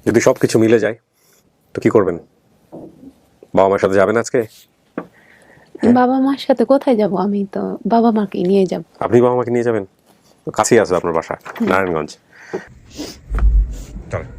যদি সবকিছু মিলে যায় তো কি করবেন? বাবা মার সাথে যাবেন আজকে? বাবা মার সাথে কোথায় যাব? আমি তো বাবা মাকে নিয়ে যাব। আপনি বাবা মাকে নিয়ে যাবেন? তো কাছেই আছে আপনার বাসা, নারায়ণগঞ্জ। চলেন।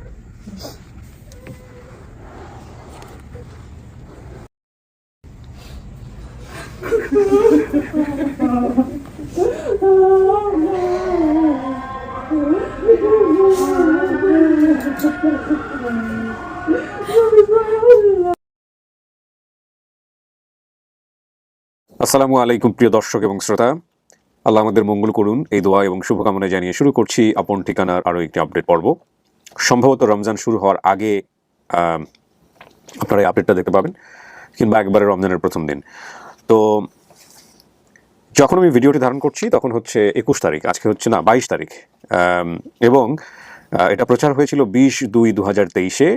আসসালামু আলাইকুম প্রিয় দর্শক এবং শ্রোতা, আল্লাহ আমাদের মঙ্গল করুন এই দোয়া এবং শুভকামনা জানিয়ে শুরু করছি আপন ঠিকানার আরও একটি আপডেট পর্ব। সম্ভবত রমজান শুরু হওয়ার আগে আপনারা এই আপডেটটা দেখতে পাবেন, কিংবা একবারে রমজানের প্রথম দিন। তো যখন আমি ভিডিওটি ধারণ করছি তখন হচ্ছে 21 তারিখ, আজকে হচ্ছে না 22 তারিখ, এবং এটা প্রচার হয়েছিল 20/2/2023-এ,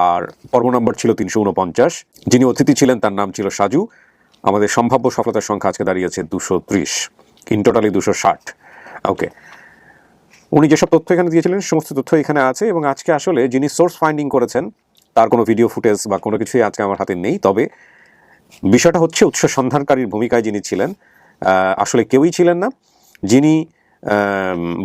আর পর্ব নম্বর ছিল 349। যিনি অতিথি ছিলেন তার নাম ছিল সাজু। আমাদের সম্ভাব্য সফলতার সংখ্যা আজকে দাঁড়িয়েছে 230, ইন টোটালি 260। ওকে, উনি যেসব তথ্য এখানে দিয়েছিলেন সমস্ত তথ্য এখানে আছে, এবং আজকে আসলে যিনি সোর্স ফাইন্ডিং করেছেন তার কোনো ভিডিও ফুটেজ বা কোনো কিছুই আজকে আমার হাতে নেই। তবে বিষয়টা হচ্ছে উৎস সন্ধানকারীর ভূমিকায় যিনি ছিলেন আসলে কেউই ছিলেন না। যিনি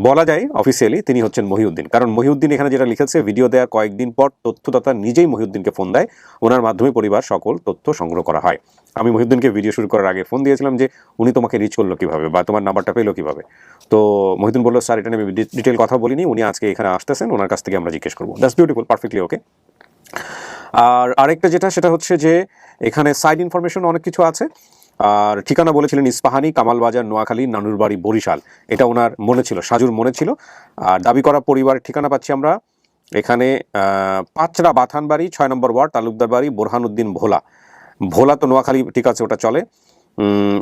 বলা যায় অফিসিয়ালি তিনি হচ্ছেন মহিউদ্দিন। কারণ মহিউদ্দিন এখানে যেটা লিখেছে, ভিডিও দেওয়ার কয়েকদিন পর তথ্যদাতা নিজেই মহিউদ্দিনকে ফোন দেয়, ওনার মাধ্যমে পরিবার সকল তথ্য সংগ্রহ করা হয়। আমি মহিউদ্দিনকে ভিডিও শুরু করার আগে ফোন দিয়েছিলাম যে উনি তোমাকে রিচ করলো কীভাবে বা তোমার নাম্বারটা পেলো কীভাবে। তো মহিউদ্দিন বললো, স্যার এটা নিয়ে আমি ডিটেল কথা বলিনি, উনি আজকে এখানে আসতেছেন, ওনার কাছ থেকে আমরা জিজ্ঞেস করবো। দ্যাটস বিউটিফুল, পারফেক্টলি ওকে। আর আরেকটা যেটা, সেটা হচ্ছে যে এখানে সাইড ইনফরমেশন অনেক কিছু আছে। আর ঠিকানা বলেছিলেন ইস্পাহানি, কামালবাজার, নোয়াখালী, নানুরবাড়ি, বরিশাল। এটা ওনার মনে ছিল, সাজুর মনে ছিল। আর দাবি করা পরিবারের ঠিকানা পাচ্ছি আমরা এখানে পাঁচরা বাথানবাড়ি, 6 নম্বর ওয়ার্ড, তালুকদার বাড়ি, বোরহানুদ্দিন ভোলা। ভোলা তো নোয়াখালী, ঠিক আছে, ওটা চলে।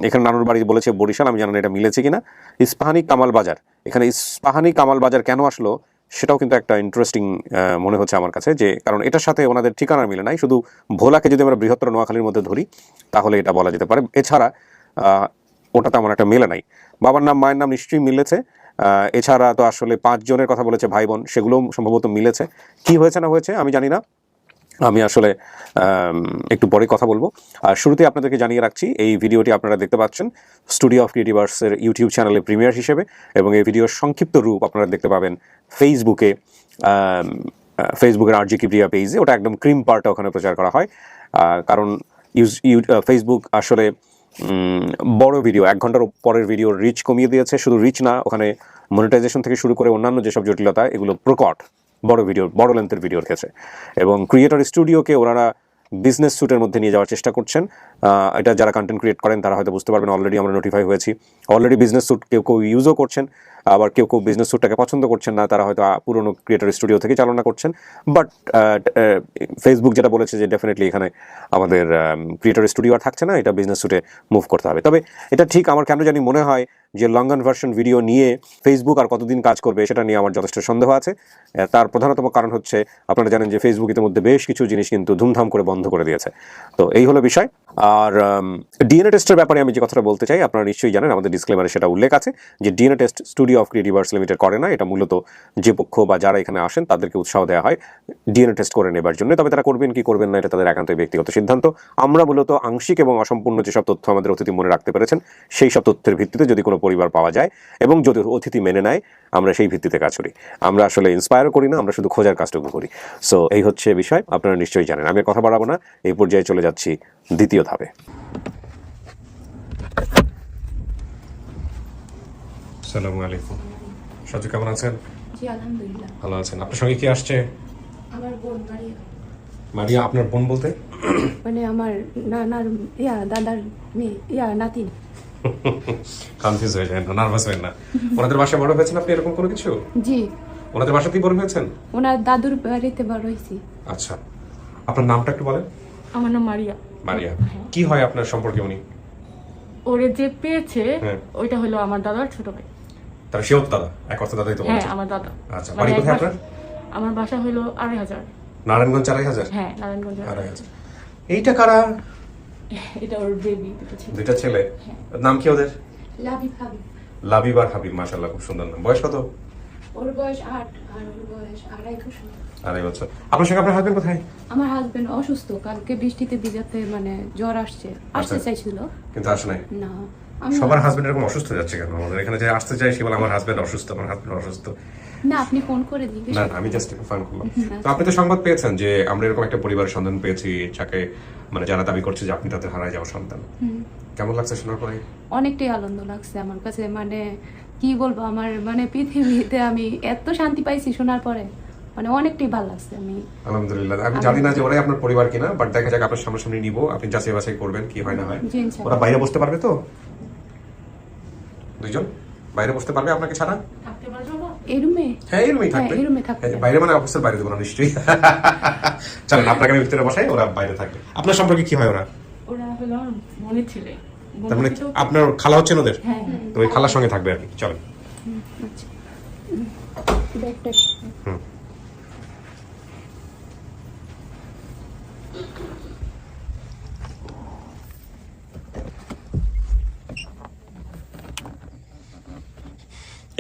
এখানে নানুরবাড়ি বলেছে বরিশাল, আমি জানি না এটা মিলেছে কিনা। ইস্পাহানি কামালবাজার, এখানে ইস্পাহানি কামালবাজার কেন আসলো সেটাও কিন্তু একটা ইন্টারেস্টিং মনে হচ্ছে আমার কাছে, যে কারণ এটার সাথে ওনাদের ঠিকানা মিলে নাই। শুধু ভোলাকে যদি আমরা বৃহত্তর নোয়াখালীর মধ্যে ধরি তাহলে এটা বলা যেতে পারে, এছাড়া ওটাতে আমার একটা মেলে নাই। বাবার নাম মায়ের নাম নিশ্চয়ই মিলেছে, এছাড়া তো আসলে 5 জনের কথা বলেছে ভাই বোন, সেগুলোও সম্ভবত মিলেছে। কি হয়েছে না হয়েছে আমি জানি না, আমি আসলে একটু পরে কথা বলবো। আর শুরুতে আপনাদেরকে জানিয়ে রাখছি, এই ভিডিওটি আপনারা দেখতে পাচ্ছেন স্টুডিও অফ ক্রিয়েটিভার্সের ইউটিউব চ্যানেলে প্রিমিয়ার হিসেবে, এবং এই ভিডিওর সংক্ষিপ্ত রূপ আপনারা দেখতে পাবেন ফেসবুকে, ফেসবুকের আরজি কিবরিয়া পেজে। ওটা একদম ক্রিম পার্টটা ওখানে প্রচার করা হয়, কারণ ফেসবুক আসলে বড় ভিডিও, 1 ঘন্টার পরের ভিডিওর রিচ কমিয়ে দিয়েছে। শুধু রিচ না, ওখানে মনিটাইজেশন থেকে শুরু করে অন্যান্য যেসব জটিলতা, এগুলো প্রকট বড় ভিডিও, বড় লেন্থের ভিডিওর ক্ষেত্রে। এবং ক্রিয়েটর স্টুডিওকে ওনারা বিজনেস স্যুটের মধ্যে নিয়ে যাওয়ার চেষ্টা করছেন। এটা যারা কন্টেন্ট ক্রিয়েট করেন তারা হয়তো বুঝতে পারবেন, অলরেডি আমরা নোটিফাই হয়েছি। অলরেডি বিজনেস স্যুট কেউ ইউজও করছেন, আবার কেউ বিজনেস স্যুটটাকে পছন্দ করছেন না, তারা হয়তো পুরনো ক্রিয়েটর স্টুডিও থেকে চালনা করছেন। বাট ফেসবুক যেটা বলেছে যে ডেফিনেটলি এখানে আমাদের ক্রিয়েটর স্টুডিও আর থাকছে না, এটা বিজনেস স্যুটে মুভ করতে হবে। তবে এটা ঠিক আমার কেন জানি মনে হয় যে লঙ্গন ভার্সন ভিডিও নিয়ে ফেসবুক আর কতদিন কাজ করবে সেটা নিয়ে আমার যথেষ্ট সন্দেহ আছে। তার প্রধানতম কারণ হচ্ছে, আপনারা জানেন যে ফেসবুক ইতিমধ্যে বেশ কিছু জিনিস কিন্তু ধুমধাম করে বন্ধ করে দিয়েছে। তো এই হলো বিষয়। আর ডিএনএ টেস্টের ব্যাপারে আমি যে কথাটা বলতে চাই, আপনারা নিশ্চয়ই জানেন, আমাদের ডিসক্লেমারে সেটা উল্লেখ আছে যে DNA test studio of Creativerse limited করে না। এটা মূলত যে পক্ষ বা যারা এখানে আসেন তাদেরকে উৎসাহ দেওয়া হয় ডিএনএ টেস্ট করে নেবার জন্য। তবে তারা করবেন কি করবেন না এটা তাদের একান্তই ব্যক্তিগত সিদ্ধান্ত। আমরা মূলত আংশিক এবং অসম্পূর্ণ যেসব তথ্য আমাদের অতিথি মনে রাখতে পেরেছেন সেই সব তথ্যের ভিত্তিতে যদি কোনো পরিবার পাওয়া যায় এবং যদি অতিথি মেনে নেয়, আমরা সেই ভিত্তিতে কাজ করি। আমরা আসলে ইন্সপায়ারও করি না, আমরা শুধু খোঁজার কাজটুকু করি। সো এই হচ্ছে বিষয়, আপনারা নিশ্চয়ই জানেন। আমি কথা বাড়াবো না, এই পর্যায়ে চলে যাচ্ছি দ্বিতীয় ধাপে। আসসালামু আলাইকুম। সাজু কেমন আছেন? জি আলহামদুলিল্লাহ ভালো আছেন। আপনার সঙ্গে কি আসছে? আমার বোন মারিয়া। মারিয়া আপনার বোন বলতে? মানে আমার নানার দাদার মেয়ে নাতিন। কনফিউজ হয়ে যায় না, নার্ভাস হয় না। ওনাদের বাসায় বড় হয়েছেন আপনি, এরকম কোনো কিছু? জি, ওনাদের বাসাতেই বড় হয়েছেন? ওনার দাদুর বাড়িতে বড় হয়েছি। আচ্ছা, আপনার নামটা একটু বলেন। আমার নাম মারিয়া। মারিয়া, কি হয় আপনার সম্পর্কে উনি? ওরে যে পেয়েছে হ্যাঁ। ওইটা হলো আমার দাদার ছোট ভাই। তার সেও দাদা, এক অর্থ দাদাই তো হ্যাঁ, বলছেন। আমার দাদা। আচ্ছা, মানে বাড়ি কোথায় একবার- আপনার? আমার বাসা হলো 2500। নারায়ণগঞ্জ 4000? হ্যাঁ, নারায়ণগঞ্জ। 4000। এইটা কারা? এটা ওর বেবি, দুইটা ছেলে। নাম কি ওদের? লাবিব হাবিব। লাবিব আর হাবিব, মাশাআল্লাহ খুব সুন্দর নাম। বয়স কত? ওর বয়স 8 আর ওর বয়স 2.5 বছর। 2.5 বছর। আপনার সঙ্গে আপনার হাজবেন্ড কোথায়? আমার হাজবেন্ড অসুস্থ, কালকে বৃষ্টিতে ভিজাতে মানে জ্বর আসতে চাইছিল কিন্তু আসে নাই। না। আমি সবার হাজবেন্ড এরকম অসুস্থ হয়ে যাচ্ছে কেন? আমাদের এখানে যে আসতে চাই সে বলে আমার হাজবেন্ড অসুস্থ, আমার হাজবেন্ড অসুস্থ। না, আপনি ফোন করে জিজ্ঞেস না আমি জাস্ট একটু ফান করলাম। তো আপনি তো সংবাদ পেয়েছেন যে আমরা এরকম একটা পরিবারের সন্ধান পেয়েছি যাকে মানে যারা দাবি করছে যে আপনি তাদের হারায় যাওয়া সন্তান। কেমন লাগছে শোনার পরে? অনেকটাই আনন্দ লাগছে আমার কাছে, মানে কি বলবো, আমার মানে পৃথিবীতে আমি এত শান্তি পাইছি শোনার পরে, মানে অনেকটাই ভালো লাগছে। আমি আলহামদুলিল্লাহ। আমি জানি না যে ওরাই আপনার পরিবার কিনা, বাট দেখা যাক, আপনার সামনাসামনি নিব, আপনি যাচাই বাছাই করবেন কি হয় না হয়। জি, ইনশাআল্লাহ। ওরা বাইরে বসতে পারবে তো? দুইজন বাইরে বসতে পারবে আপনাকে ছাড়া? থাকতে পারবো না। এই রুমে? হ্যাঁ এই রুমেই থাকবে। এই রুমে থাকবে। হ্যাঁ, বাইরে মানে অফিসের বাইরে দেবো না নিশ্চয়ই। চলেন আপনাকে আমি ভিতরে বসাই, ওরা বাইরে থাকবে। আপনার সম্পর্কে কি হয় ওরা? ওরা হলো আমার বোনের ছেলে। তার মানে বোনের ছেলেও- আপনার খালা হচ্ছেন ওদের? হ্যাঁ। তো ওই খালার সঙ্গে থাকবে আর কি। চলেন। আচ্ছা। ব্যাগটা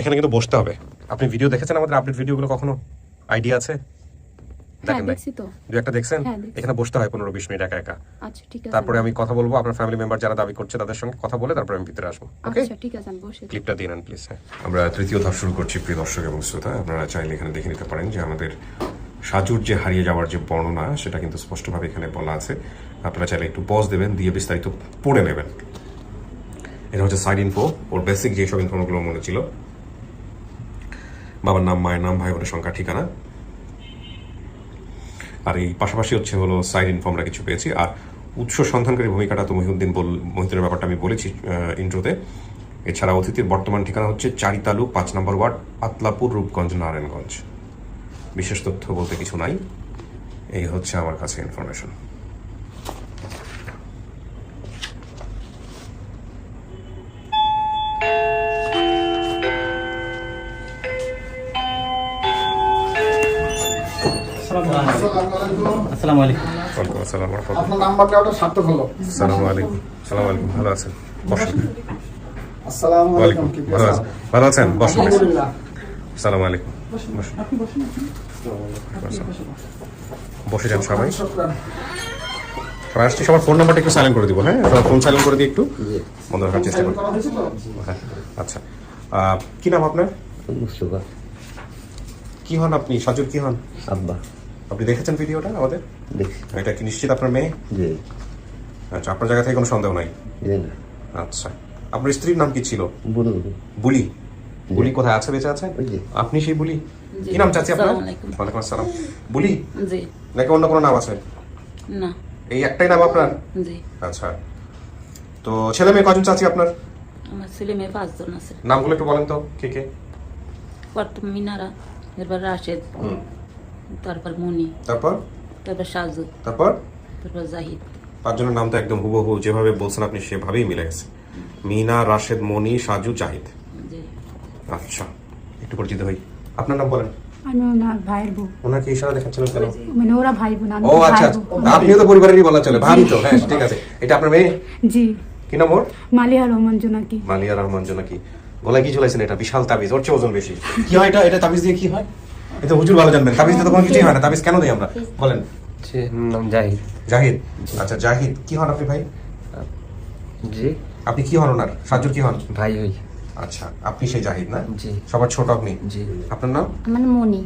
এখানে কিন্তু বসতে হবে। আপনি ভিডিও দেখেছেন আমাদের আপডেট ভিডিওগুলো কখনো? আইডিয়া আছে? দেখেন নাই? দেখছি তো। দু একটা দেখছেন? হ্যাঁ, দেখছি। এখানে বসতে হয় 15-20 মিনিট একা একা। আচ্ছা ঠিক আছে। তারপরে আমি কথা বলবো, আপনার ফ্যামিলি মেম্বার যারা দাবি করছে তাদের সঙ্গে কথা বলে তারপরে আমি ভিতরে আসবো। ওকে? আচ্ছা ঠিক আছে, আমি বসে ক্লিপটা দিয়ে নেন প্লিজ। আমরা তৃতীয় ধাপ শুরু করছি প্রিয় দর্শক এবং শ্রোতা। আপনারা চাইলে এখানে দেখে নিতে পারেন যে আমাদের সাজুর যে হারিয়ে যাওয়ার যে বর্ণনা সেটা কিন্তু স্পষ্টভাবে এখানে বলা আছে। আপনারা চাইলে একটু পজ দেবেন, দিয়ে বিস্তারিত পড়ে নেবেন। এটা হচ্ছে সাইড ইনফো, ওর বেসিক যেসব ইনফরমেশনগুলো মনে ছিল, বাবার নাম, মায়ের নাম, ভাই বোনের সংখ্যা, ঠিকানা, আর এই পাশাপাশি হলো সাইড ইনফো আমরা কিছু পেয়েছি। আর উৎস সন্ধানকারী ভূমিকাটা তো মহিউদ্দিনের ব্যাপারটা আমি বলেছি ইন্ট্রোতে। এছাড়া অতিথির বর্তমান ঠিকানা হচ্ছে চারিতালু 5 নম্বর ওয়ার্ড, পাতলাপুর, রূপগঞ্জ, নারায়ণগঞ্জ। বিশেষ তথ্য বলতে কিছু নাই। এই হচ্ছে আমার কাছে ইনফরমেশন। আসসালামু আলাইকুম। ওয়ালাইকুম আসসালাম ওয়া রাহমাতুল্লাহ। আপনার নাম্বারটা ওটা সার্থক হলো। আসসালামু আলাইকুম। আসসালামু আলাইকুম। ভালো আছেন? বসুন। আসসালামু ওয়ালাইকুম। আলাইকুম। কি ভালো আছেন? ভালো আছেন? বসুন। আলহামদুলিল্লাহ। আসসালামু আলাইকুম। বসুন। বসে যান সবাই। শুকরান। সবাই আসছি, সবার ফোন নাম্বারটা একটু সাইলেন্ট করে দিব। হ্যাঁ, সবার ফোন সাইলেন্ট করে দিয়ে একটু বন্ধ রাখার চেষ্টা করুন। করা হয়েছে তো? হ্যাঁ, আচ্ছা। কি নাম আপনার? মুস্তফা। কি হন আপনি? সাজুর কি হন? আব্বা। আপনি দেখেছেন ভিডিওটা আমাদের? দেখছি। এটা কি নিশ্চিত আপনার মেয়ে? জি। আচ্ছা, আপনার জায়গা থেকে কোনো সন্দেহ নাই? জি না। আচ্ছা, আপনার স্ত্রীর নাম কি ছিল? বুড়ো। বুলি। বুলি কোথায় আছে? বেঁচে আছে? ওই যে। আপনি সেই বুলি? কি নাম চাচ্ছি আপনার? ওয়ালাইকুম আসসালাম। বুলি জি নাকি অন্য কোনো নাম আছে? না এই একটাই নাম আপনার? জি আচ্ছা, তো ছেলে মেয়ে কজন চাচ্ছি আপনার? আমার ছেলে মেয়ে 5 জন আছে। নামগুলো একটু বলেন তো, কে কে? প্রথম মিনারা, এরপর রাশেদ, তারপর মনি, তারপর তারপর সাজু, তারপর তারপর জাহিদ। 5 জনের নাম তো একদম হুবহু যেভাবে বলছেন আপনি সেভাবেই মিলে গেছে। মিনা, রাশেদ, মনি, সাজু, জাহিদ। জি আচ্ছা, একটু পরিচিত হই। আপনার নাম বলেন। আমি ওনার ভাইয়ের বউ, ওনাকে ইশারা দেখাচ্ছিলেন কেন? মানে ওরা ভাই বোন, আমি ও আচ্ছা, ভাই বোন। আপনিও তো পরিবারেরই বলা চলে, ভাবি তো। হ্যাঁ ঠিক আছে। এটা আপনার মেয়ে? জি, কি নাম ওর? মালিয়া রহমান জোনাকি। মালিয়া রহমান জোনাকি। গলায় কি ঝুলাইছেন? এটা বিশাল তাবিজ, ওর চেয়ে ওজন বেশি। কি হয় এটা? এটা তাবিজ দিয়ে কি হয়? এটা হুজুর ভালো জানবেন। তাবিজ দিয়ে তো কোনো কিছুই হয় না। তাবিজ কেন দিই আমরা বলেন? নাম জাহিদ। জাহিদ। আচ্ছা জাহিদ, কি হন আপনি ভাই? জি। আপনি কি হন ওনার? সাজুর কি হন? ভাই হই। আচ্ছা, আপনি সেই জাহিদ না? জি। সবার ছোট আপনি? জি। আপনার নাম? আমার মনি।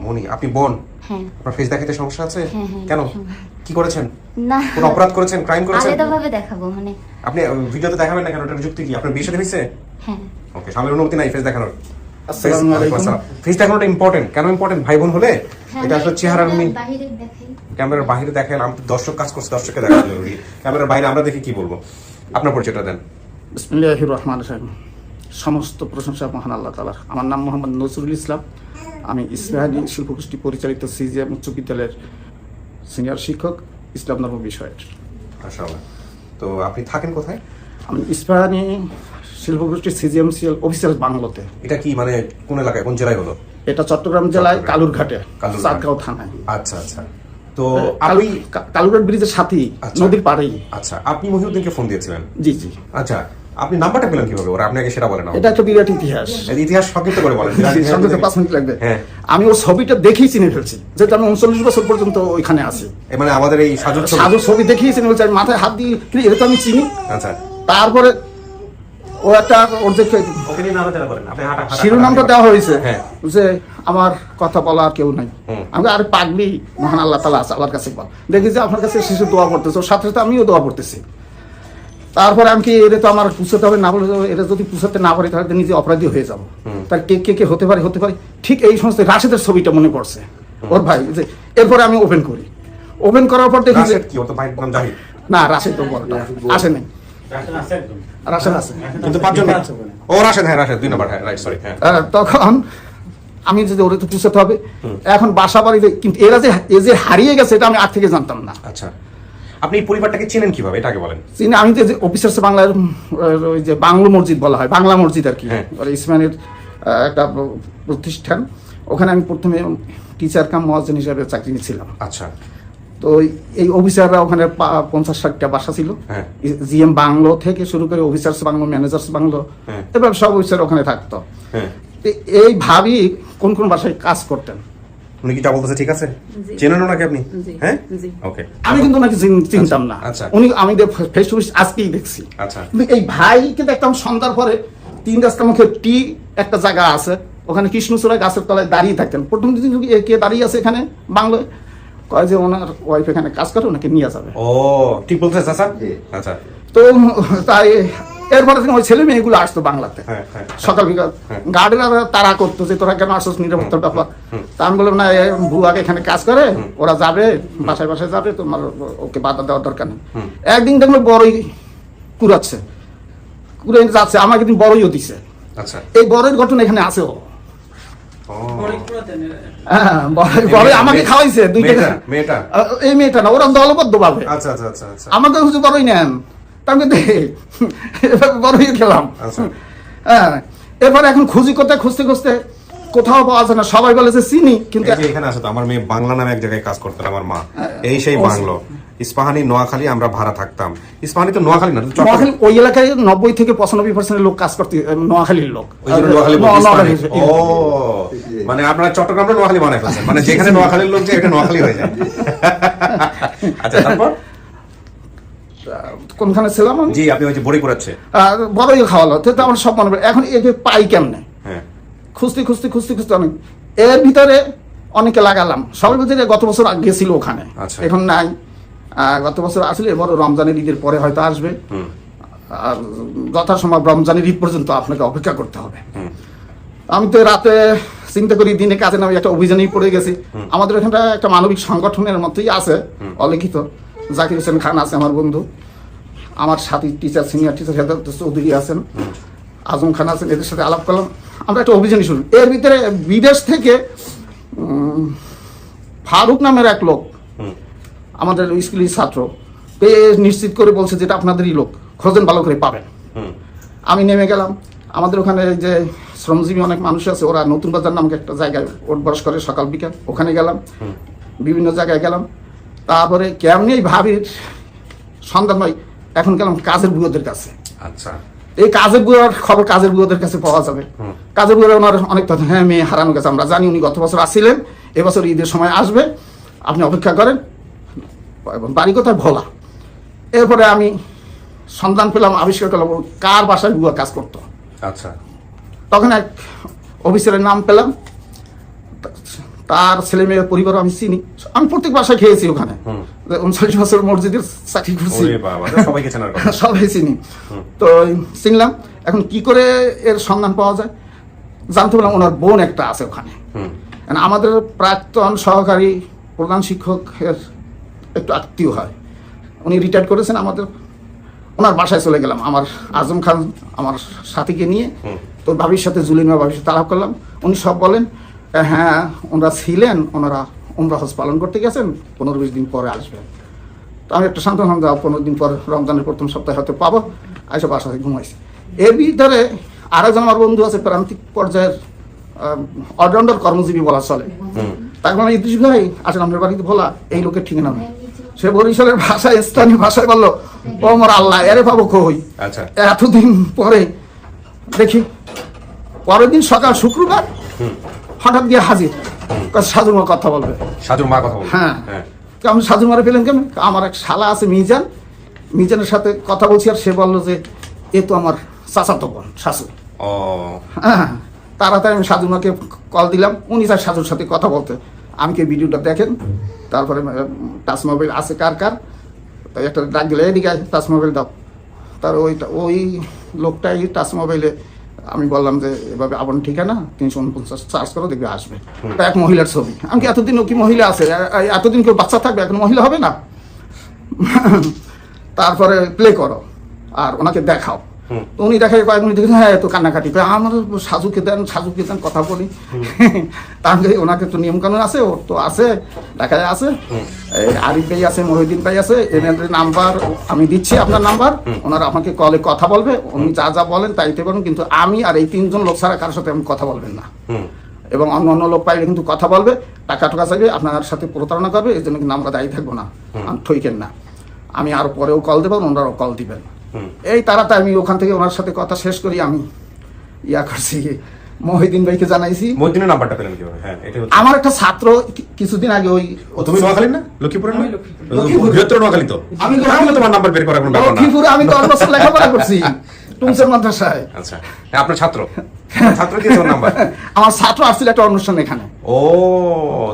মনি। আপনি বোন? হ্যাঁ আপনার ফেস দেখাতে সমস্যা আছে? হ্যাঁ, হ্যাঁ, কেন? সমস্যা। কি করেছেন? না, কোন অপরাধ করেছেন? ক্রাইম করেছেন? আলাদাভাবে দেখাবো মানে। আপনি ভিডিওতে দেখাবেন না কেন? এটার যুক্তি কি? আপনার বিয়ে সাথে হয়েছে? হ্যাঁ ওকে, স্বামীর অনুমতি নাই ফেস দেখানোর? আসসালামু আলাইকুম। ফেস দেখানোটা ইম্পর্টেন্ট। কেন ইম্পর্টেন্ট? ভাই বোন হলে হ্যাঁ, এটা আসলে চেহারার বাইরে দেখাই। ক্যামেরার বাইরে দেখালে আমি দর্শক কাজ করছে, দর্শককে দেখা জরুরি। ক্যামেরার বাইরে আমরা দেখি কি বলবো। আপনার পরিচয়টা দেন। বিসমিল্লাহির রহমানির রহিম। সমস্ত প্রশংসা মহান আল্লাহ তাআলার। আমার নাম মোহাম্মদ নজরুল ইসলাম। আমি ইসলামী শিল্পগোষ্ঠী পরিচালিত সিজিএম উচ্চ বিদ্যালয়ের সিনিয়র শিক্ষক, ইসলাম ধর্ম বিষয়ের। মাশাআল্লাহ। তো আপনি থাকেন কোথায়? আমি ইসলামী শিল্পগোষ্ঠী সিজিএমসিএল অফিসিয়াল বাংলোতে। এটা কি মানে কোন এলাকায়, কোন জেলায় হলো? এটা চট্টগ্রাম জেলায় চট্টগ্রাম। কালুরঘাটে, কালুরঘাট। চাঁদগাঁও থানায়। আচ্ছা আচ্ছা। তো আপনি কালুরঘাট ব্রিজের সাথেই, আচ্ছা। নদীর পাড়েই। আচ্ছা, আপনি মহিউদ্দিনকে ফোন দিয়েছিলেন? জি জি। আচ্ছা, আপনি নাম্বারটা পেলেন কিভাবে? ওরা আপনাকে সেটা বলেন না। এটা একটা বিরাট ইতিহাস। এই ইতিহাস সংক্ষিপ্ত করে বলেন। সঙ্গে 5 মিনিট লাগবে। হ্যাঁ। আমি ওর ছবিটা দেখেই চিনে ফেলছি, যেহেতু আমি 39 বছর পর্যন্ত ওইখানে আছি। মানে আমাদের এই সাজুর ছবি। সাজুর ছবি দেখেই চিনে ফেলছি, আমি মাথায় হাত দিয়ে এটা তো আমি চিনি। আচ্ছা, তারপরে ও একটা ওর যে ওকে নিয়ে নাড়াচাড়া করেন আপনি। শিরোনামটা দেওয়া হয়েছে হ্যাঁ। যে আমার কথা বলা আর কেউ নাই। আমি আরে পাগলি, মহান আল্লাহ তাআলা আছে, আল্লাহর কাছে বল। দেখি যে আপনার কাছে শিশু দোয়া করতেছে, ওর সাথে সাথে আমিও দোয়া করতেছি। তারপরে আমি কি এটা তো আমার পুষাতে হবে না, বলে এটা যদি পুষাতে না পারি তাহলে তো নিজে অপরাধী হয়ে যাবো। তার কে হতে পারে ঠিক এই সমস্ত রাশেদের ছবিটা মনে পড়ছে ওর ভাই। যে এরপরে আমি ওপেন করি, ওপেন করার পর দেখি যে কি ওর তো ভাইয়ের নাম জাহিদ। না, রাশেদ তো বড়টা আসে নাই, রাশেদ আছে কিন্তু 5 জন ও রাশেদ, হ্যাঁ রাশেদ 2 নাম্বার, হ্যাঁ রাইট, সরি। হ্যাঁ, তখন আমি যে ওরে তো পুষাতে হবে, এখন বাসা বাড়িতে কিন্তু এরা যে হারিয়ে গেছে এটা আমি আগ থেকে জানতাম না। আচ্ছা, আপনি এই পরিবারটাকে চেনেন কিভাবে এটা আগে বলেন। চিনি আমি যে অফিসার্স বাংলার ওই যে বাংলো মসজিদ বলা হয়, বাংলা মসজিদ আর কি, হ্যাঁ। ইসমানের একটা প্রতিষ্ঠান, ওখানে আমি প্রথমে টিচার কাম মহাজন হিসাবে চাকরি নিয়েছিলাম। আচ্ছা, তো এই অফিসাররা ওখানে 50-60টা বাসা ছিল, হ্যাঁ। জিএম বাংলো থেকে শুরু করে অফিসার্স বাংলো, ম্যানেজার্স বাংলো, হ্যাঁ। এবার সব অফিসার ওখানে থাকতো। হ্যাঁ। তো এই ভাবি কোন কোন বাসায় কাজ করতেন। উনি কি যা বলতেছে ঠিক আছে? জি। চেনেন ওনাকে আপনি? জি। হ্যাঁ, জি। ওকে। আমি কিন্তু ওনাকে চিনতাম না। আচ্ছা। উনি আমি ফেস টু ফেস আজকেই দেখছি। আচ্ছা। কিন্তু এই ভাইকে দেখতাম সন্ধ্যার পরে 3 রাস্তার মুখে টি একটা জায়গা আছে, ওখানে কৃষ্ণচূড়া গাছের তলায় দাঁড়িয়ে থাকতেন। প্রথম দিন কে দাঁড়িয়ে আছে এখানে বাংলায়, কয় যে ওনার ওয়াইফ এখানে কাজ করে, ওনাকে নিয়ে যাবে। ও ঠিক বলছেন চাচা। আচ্ছা, তো তাই এরপরে ওই ছেলে মেয়েগুলো আসতো বাংলাতে, হ্যাঁ, হ্যাঁ। সকাল বিকাল। গার্ডেরা তারা করতো যে তোরা কেন আসছিস, নিরাপত্তার ব্যাপার। তা আমি বললাম না, বুয়াকে এখানে কাজ করে, ওরা যাবে বাসায় বাসায় যাবে, তোমার ওকে বাধা দেওয়ার দরকার নেই। একদিন দেখলো বড়ই কুড়াচ্ছে, কুড়ে যাচ্ছে, আমাকে দিন বড়ইও দিছে। আচ্ছা। এই বড়ের ঘটনা এখানে আছে। ও ও, হ্যাঁ, বড়ই আমাকে খাওয়াইছে 2 টাকা। মেয়েটা? এই মেয়েটা না, ওরা দলবদ্ধ ভাবে আচ্ছা আচ্ছা আচ্ছা আচ্ছা। আমাকে হচ্ছে বড়ই নেন, তাকে বড়ই খেলাম। আচ্ছা। হ্যাঁ, এরপরে এখন খুঁজতে খুঁজতে কোথাও পাওয়া যায় না, সবাই বলে যে চিনি, কিন্তু এই যে এখানে আছে তো আমার মেয়ে বাংলা নামে এক জায়গায় কাজ করতেন, আমার মা। এই সেই বাংলো, ইস্পাহানি, নোয়াখালী, আমরা ভাড়া থাকতাম। ইস্পাহানি তো নোয়াখালী না, চট্টগ্রাম। নোয়াখালী ওই এলাকায় 90 থেকে 95% লোক কাজ করতে, নোয়াখালীর লোক। ওই জন্য নোয়াখালী বলতে ইস্পাহানি। নোয়াখালী। ও, মানে আপনারা চট্টগ্রামটা নোয়াখালী বানাই ফেলছেন, মানে যেখানে নোয়াখালীর লোক যে এটা নোয়াখালী হয়ে যায়। আচ্ছা, তারপর? কোনখানে ছিলাম আমি? জি, আপনি ওই যে বড়ি পোড়াচ্ছে। বড়ই খাওয়ালো, তো আমার সব মনে পড়ে। এখন একে পাই কেমনে, হ্যাঁ। খুঁজতে অনেক, এর ভিতরে অনেকে লাগালাম। সবাই বলছে যে গত বছর গেছিল ওখানে, আচ্ছা। এখন নাই। গত বছর আসলে এবার রমজানের ঈদের পরে হয়তো আসবে। আর যথাসম্ভব রমজানের ঈদ পর্যন্ত আপনাকে অপেক্ষা করতে হবে। আমি তো রাতে চিন্তা করি, দিনে কাজে নামে একটা অভিযানেই পড়ে গেছি। আমাদের এখানটা একটা মানবিক সংগঠনের মতোই আছে, অলিখিত। জাকির হোসেন খান আছে আমার বন্ধু, আমার সাথী টিচার, সিনিয়র টিচার হেদায়েত চৌধুরী আছেন, আজম খান আছেন, এদের সাথে আলাপ করলাম। আমরা একটা অভিযানই শুরু। এর ভিতরে বিদেশ থেকে ফারুক নামের এক লোক, আমাদের স্কুলের ছাত্র, পেয়ে নিশ্চিত করে বলছে যেটা আপনাদেরই লোক, খোঁজেন, ভালো করে পাবেন। আমি নেমে গেলাম। আমাদের ওখানে যে শ্রমজীবী অনেক মানুষ আছে, ওরা নতুন বাজার নামকে একটা জায়গায় ওঠবস করে সকাল বিকাল, ওখানে গেলাম, বিভিন্ন জায়গায় গেলাম। তারপরে কেমনি ভাবির সন্ধান নয়, এখন গেলাম কাজের বুয়োদের কাছে। আচ্ছা। এই কাজের বুয়ার খবর কাজের বুয়াদের কাছে পাওয়া যাবে। কাজের বুয়ার ওনার অনেক কথা, হ্যাঁ মেয়ে হারানো গেছে, আমরা জানি, উনি গত বছর আসছিলেন, এবছর ঈদের সময় আসবে, আপনি অপেক্ষা করেন। বাড়ি কোথায়? ভোলা। এরপরে আমি সন্ধান পেলাম, আবিষ্কার করলাম কার বাসায় বুয়া কাজ করতো। আচ্ছা। তখন এক অফিসারের নাম পেলাম, তার ছেলে মেয়ের পরিবার আমি চিনি। আমি প্রত্যেক বাসায় খেয়েছি ওখানে, 39 বছর মসজিদের চাকরি করছি, ওরে বাবা, সবাইকে চেনার কথা। সবাই চিনি। তো চিনলাম। এখন কি করে এর সন্ধান পাওয়া যায় জানতে পারলাম, ওনার বোন একটা আছে ওখানে। আমাদের প্রাক্তন সহকারী প্রধান শিক্ষকের একটু আত্মীয় হয়, উনি রিটায়ার করেছেন। আমাদের ওনার বাসায় চলে গেলাম, আমার আজম খান আমার সাথীকে নিয়ে। তোর ভাবির সাথে, জুলিমা ভাবির সাথে আলাপ করলাম। উনি সব বলেন, হ্যাঁ ওনারা ছিলেন, ওনারা উমরা হজ পালন করতে গেছেন, 15-20 দিন পরে আসবেন। তো আমি একটা সান্ত্বনা দাও, 15 দিন পর রমজানের প্রথম সপ্তাহে হয়তো পাবো। আইসা বাসায় ঘুমাইছি। এর ভিতরে আরেকজন আমার বন্ধু আছে, প্রান্তিক পর্যায়ের অলরাউন্ডার কর্মজীবী বলা চলে। তারপর আমি ইদ্রিস ভাই আসেন, আপনার বাড়িতে ভোলা, এই লোকের ঠিকানা নেই। সে বরিশালের ভাষায়, স্থানীয় ভাষায় বললো, ও আমার আল্লাহ, এরে পাবো কই? আচ্ছা এতদিন পরে দেখি, পরের দিন সকাল শুক্রবার হঠাৎ গিয়ে হাজির, সাধুর মা কথা বলবে। সাজুর মা কথা বলুন। হ্যাঁ, হ্যাঁ কেমন সাধু মারা পেলেন কেমন? আমার এক শালা আছে মিজান, মিজানের সাথে কথা বলছি, আর সে বললো যে এ তো আমার চাচাতো বোন শাশু। ও হ্যাঁ, তাড়াতাড়ি আমি সাধু মাকে কল দিলাম, উনি তার সাধুর সাথে কথা বলতে। আমি কি ভিডিওটা দেখেন, তারপরে টাচ মোবাইল আছে কার কার, তাই একটা ডাক দিলে, এদিকে টাচ মোবাইল দাও। তার ওই লোকটাই টাচ মোবাইলে, আমি বললাম যে এভাবে আপন ঠিকানা 349 সার্চ করো, দেখবে আসবে। তা এক মহিলার ছবি। আমি কি এতদিন কি মহিলা আছে, এতদিন কেউ বাচ্চা থাকবে, এখন মহিলা হবে না? তারপরে প্লে করো আর ওনাকে দেখাও। তো উনি দেখায় কয়েক মিনিট দেখেন, হ্যাঁ তো কান্নাকাটি করে, আমার সাজুকে দেন, সাজুকে দেন, কথা বলি। তাহলে ওনাকে তো নিয়মকানুন আছে, ওর তো আছে, দেখায় আছে। এই আরিফ ভাই আছে, মহিউদ্দিন ভাই আছে, এনাদের নাম্বার আমি দিচ্ছি, আপনার নাম্বার, ওনারা আমাকে কলে কথা বলবে, উনি যা যা বলেন তাই দিতে পারেন, কিন্তু আমি আর এই 3 জন লোক ছাড়া কারোর সাথে আমি কথা বলবেন না। এবং অন্য অন্য লোক পাইলে কিন্তু কথা বলবে, টাকা টাকা চাইবে, আপনার সাথে প্রতারণা করবে, এই জন্য কিন্তু আমরা দায়ী থাকবো না, ঠইকেন না। আমি আরো পরেও কল দেবো, ওনারাও কল দিবেন। এই তাড়াতাড়ি আমি ওখান থেকে ওনার সাথে কথা শেষ করি, আমি ইয়া করছি, মহিউদ্দিন ভাইকে জানাইছি। মহিউদ্দিনের নাম্বারটা পেলেন কিভাবে? হ্যাঁ এটা হচ্ছে, আমার একটা ছাত্র কিছুদিন আগে ওই, ও তুমি নোয়াখালী না, লক্ষ্মীপুরে না? লক্ষ্মীপুর। বৃহত্তর নোয়াখালী তো। আমি তাহলে তোমার নাম্বার বের করার কোনো ব্যাপার না। লক্ষ্মীপুরে আমি 10 বছর লেখাপড়া করছি টুমসের মাদ্রাসায়। আচ্ছা, হ্যাঁ, আপনার ছাত্র ছাত্র দিয়েছে ওর নাম্বার। আমার ছাত্র আসছিল একটা অনুষ্ঠান এখানে, ও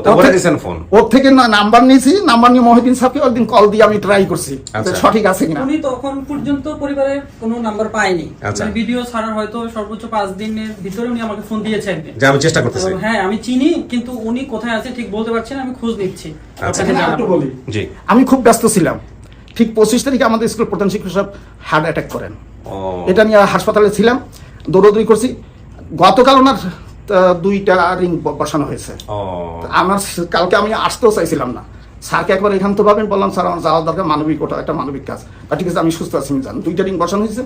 তো ওরা দিয়েছেন ফোন। ওর থেকে নাম্বার নিয়েছি, নাম্বার নিয়ে মহিউদ্দিন সাহেবকে একদিন কল দিয়ে আমি ট্রাই করছি যে আচ্ছা। সঠিক আছে কিনা। উনি তখন পর্যন্ত পরিবারের কোনো নাম্বার পায়নি। আচ্ছা। মানে ভিডিও ছাড়ার হয়তো সর্বোচ্চ 5 দিনের ভিতরে উনি আমাকে ফোন দিয়েছে একদিন। যে আমি চেষ্টা করতেছি। তো হ্যাঁ, আমি চিনি, কিন্তু উনি কোথায় আছে ঠিক বলতে পারছেন না, আমি খোঁজ নিচ্ছি। আচ্ছা। আপনাকে জানাবো। একটু বলি, জি। আমি খুব ব্যস্ত ছিলাম। ঠিক 25 তারিখে আমাদের স্কুল প্রধান শিক্ষক সাহেব হার্ট অ্যাটাক করেন। ও এটা নিয়ে হাসপাতালে ছিলাম, দৌড়দৌড়ি করছি। গতকাল ওনার 2টা রিং বসানো হয়েছে। ও আমার কালকে আমি আসতেও চাইছিলাম না, স্যারকে একবার এখান তো পাবেন, বললাম স্যার আমার যাওয়ার দরকার, মানবিক ওটা একটা মানবিক কাজ। ঠিক আছে, আমি সুস্থ আছি, জান 2টা রিং বসানো হয়েছে।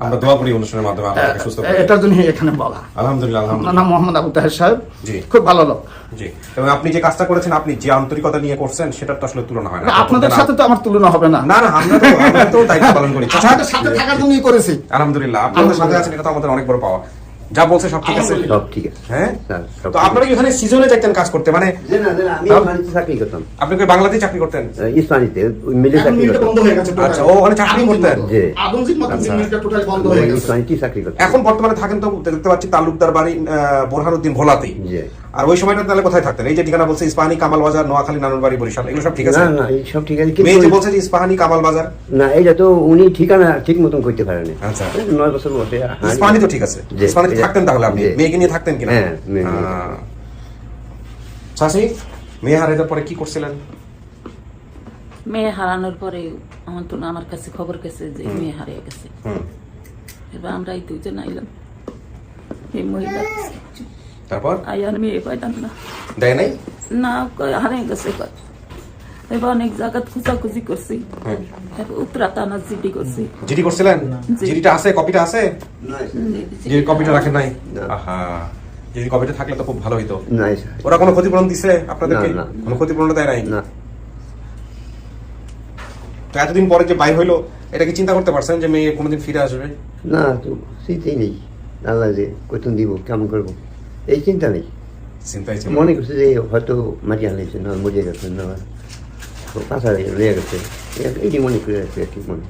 আমরা দোয়া করি অনুষ্ঠানের মাধ্যমে আপনাকে সুস্থ করে। এটার জন্য এখানে বলা। আলহামদুলিল্লাহ, ওনার আলহামদুলিল্লাহ। নাম মোহাম্মদ আবু তাহের সাহেব, জি। খুব ভালো লোক। জি, এবং আপনি যে কাজটা করেছেন, আপনি যে আন্তরিকতা নিয়ে করছেন, সেটার তো আসলে তুলনা হয় না। আপনাদের সাথে তো আমার তুলনা হবে না। না না, আমরা তো দায়িত্ব পালন করি। আপনাদের সাথে থাকার জন্যই করেছি। আলহামদুলিল্লাহ, আপনাদের সাথে আছেন, এটা তো আমাদের অনেক বড় পাওয়া। যা বলছে সব ঠিক আছে। সব ঠিক আছে হ্যাঁ, স্যার, সব তো ঠিক আপনারা কি ওখানে সিজনে যাইতেন কাজ করতে? মানে যে না যে না, আমি সব- ওখানে চাকরি করতাম, আপনি কি বাংলাদেশে চাকরি করতেন? ইসলামিতে ওই মিলে এখন চাকরি মিলটা করতাম, বন্ধ হয়ে গেছে টোটাল। আচ্ছা, ও ওখানে চাকরি করতেন? জি। আদমজির মতো আচ্ছা। মিলটা টোটাল বন্ধ হয়ে গেছে। ইসলামিতে চাকরি করতাম। এখন বর্তমানে থাকেন তো দেখতে পাচ্ছি তালুকদার বাড়ি বোরহানুদ্দিন ভোলাতেই। জি। আর ওই সময়টা তাহলে কোথায় থাকতেন? এই যে ঠিকানা বলছে ইস্পাহানি, কামাল বাজার, নোয়াখালী, নানুরবাড়ি, বরিশাল, এগুলো সব ঠিক আছে? না না, এই সব ঠিক আছে, মেয়ে যে কিন্তু বলছে যে ইস্পাহানি, কামাল বাজার, না, এইটা তো উনি ঠিকানা ঠিক মতন করতে পারেনি। আচ্ছা। 9 বছর বসে ইস্পাহানি তো ঠিক আছে। জি। ইস্পাহানিতে থাকতেন তাহলে আপনি? জি। মেয়েকে নিয়ে থাকতেন কিনা? হ্যাঁ, মেয়ে নিয়ে শাসি, মেয়ে হারানোর পরে কি করছিলেন? মেয়ে হারানোর পরে আমার কাছে খবর গেছে যে মেয়ে হারিয়ে গেছে। হুম, এবার আমরা এই 2 জন আইলাম, এই মহিলা তারপর আইয়ার মেয়ে পাইলাম না, দেয় নাই? না কয় হারিয়ে গেছে কয়। এবার অনেক জায়গা খুঁজাখুঁজি করছি, এবার উত্তরা থানা জিডি করছি। জিডি করছিলেন? জি। জিডিটা আছে, কপিটা আছে? জিডির কপিটা রাখেন নাই? না। আহা, জিডির কপিটা থাকলে তো খুব ভালো হইতো। নাই স্যার, ওরা কোনো ক্ষতিপূরণ দিছে আপনাদেরকে? না, না। কোনো ক্ষতিপূরণ দেয় নাই? না। তো এতদিন পরে যে বাইর হইলো, এটা কি চিন্তা করতে পারছেন যে মেয়ে কোনোদিন ফিরে আসবে? না, তো চিন্তাই নেই, আল্লাহ যে কতন দিব, কেমন করবো, এই চিন্তা নেই। চিন্তাই ছিল। মনে করছে যে হয়তো মাটি আনলাইছে, না মরে গেছে, না কাঁচা লেগে গেছে, এইটি মনে করে আছে আর কি মনে।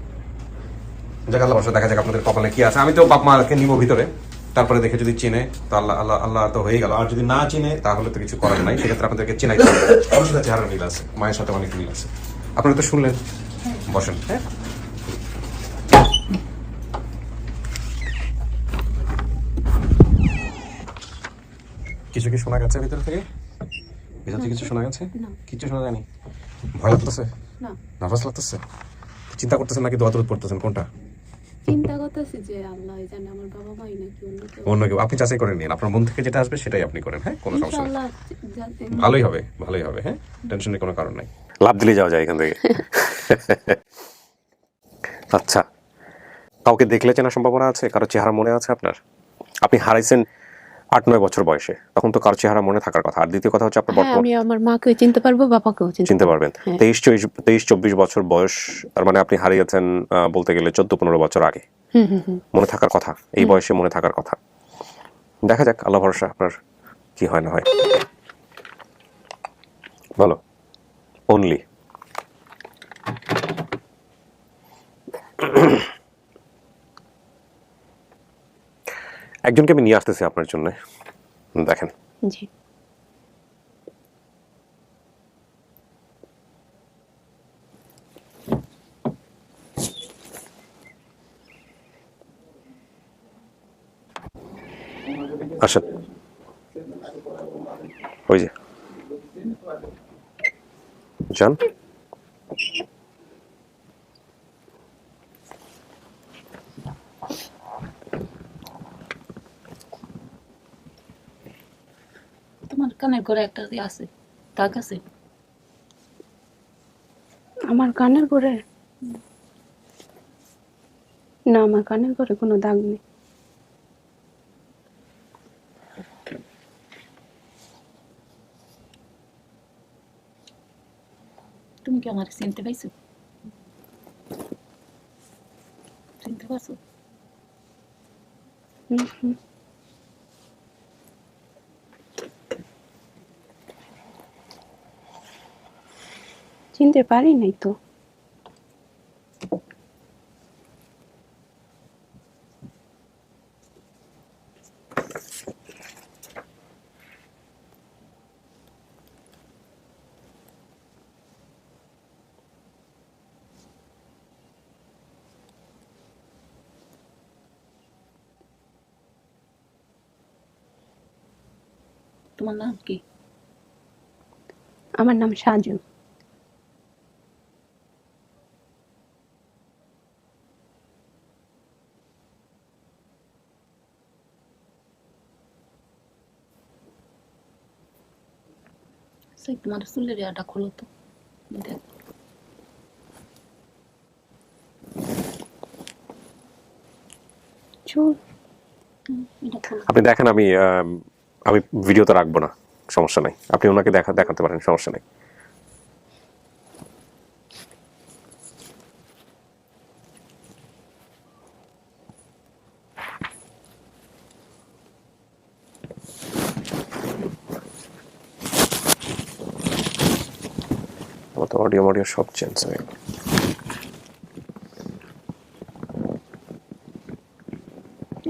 যাক, আল্লাহ ভরসা, দেখা যাক আপনাদের কপালে কি আছে। আমি তো বাপ মাকে নিব ভিতরে, তারপরে দেখে যদি চিনে তো আল্লাহ আল্লাহ আল্লাহ তো হয়ে গেল। আর যদি না চিনে তাহলে তো কিছু করার নাই, সেক্ষেত্রে আপনাদেরকে চিনাইতে হবে। আমার সাথে চেহারা মিল আছে, মায়ের সাথে অনেক মিল আছে। আপনারা তো শুনলেন, বসেন। হ্যাঁ, কিছু কি শোনা গেছে ভিতর থেকে? ভিতর থেকে কিছু শোনা গেছে? না। কিছু শোনা যায়নি? ভয় লাগতেছে? না, নার্ভাস লাগতেছে? চিন্তা করতেছেন নাকি দোয়া দরুদ পড়তেছেন, কোনটা? চিন্তা করতেছি যে আল্লাহ জানে আমার বাবা মাই নাকি অন্য কেউ। অন্য কেউ? আপনি যাচাই করে নিন, আপনার মন থেকে যেটা আসবে সেটাই আপনি করেন। হ্যাঁ, কোনো সমস্যা নেই। ইনশাআল্লাহ যাতে ভালোই হবে, ভালোই হবে। হ্যাঁ, টেনশনের কোনো কারণ নাই। লাভ দিলে যাওয়া যায় এখান থেকে। আচ্ছা, কাউকে দেখলে চেনার সম্ভাবনা আছে? কারো চেহারা মনে আছে আপনার? আপনি হারাইছেন 8-9 বছর বয়সে, তখন তো কার চেহারা মনে থাকার কথা। আর দ্বিতীয় কথা হচ্ছে আপনার হ্যাঁ, বর্তমান আমি আমার মাকে চিনতে পারবো, বাবাকেও চিনতে পারবেন। হ্যাঁ। 23-24 বছর বয়স, তার মানে আপনি হারিয়েছেন বলতে গেলে 14-15 বছর আগে। মনে থাকার কথা, এই বয়সে মনে থাকার কথা। দেখা যাক, আল্লাহ ভরসা আপনার কি হয় না হয়। বলো অনলি। একজনকে আমি নিয়ে আসতেছি আপনার জন্য, দেখেন। জি। আসেন, ওই যে যান। তোমার কানের ঘরে একটা আছে, দাগ আছে। আমার কানের ঘরে না, আমার কানের ঘরে কোনো দাগ নেই। তুমি কি আমার চিনতে পাইছো? চিনতে পারছো? চিনতে পারি নাই তো। তোমার নাম কি? আমার নাম সাজু। সেই তোমার চুলের ইয়াটা খোলো তো, দেখ। চুল এটা খোলো। আপনি দেখেন, আমি ভিডিওতে রাখবো না, সমস্যা নাই। আপনি ওনাকে দেখাতে পারেন, সমস্যা নেই। আমার তো অডিও সব চেঞ্জ হয়ে গেল।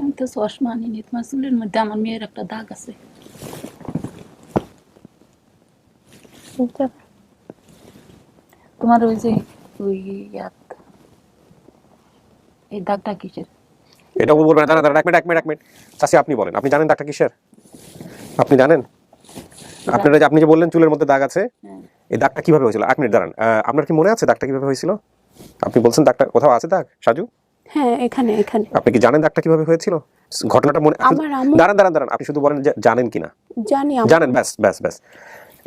আমি তো চশমা আনিনি, তোমার চুলের মধ্যে আমার মেয়ের একটা দাগ আছে। তোমার ওই যে ওই এই দাগটা কিসের? এটা বলবেন, দাঁড়ান, এক মিনিট। চাচি আপনি বলেন, আপনি জানেন দাগটা কিসের? আপনি জানেন? আপনি যে বললেন চুলের মধ্যে দাগ আছে, এই দাগটা কিভাবে হয়েছিল? 1 মিনিট দাঁড়ান। আপনার কি মনে আছে দাগটা কিভাবে হয়েছিল? আপনি বলছেন দাগটা কোথাও আছে দাগ, সাজু? হ্যাঁ, এখানে। আপনি কি জানেন দাগটা কিভাবে হয়েছিল? ঘটনাটা মনে, আমার আম্মু দাঁড়ান, আপনি শুধু বলেন যে জানেন কিনা। জানেন, ব্যাস।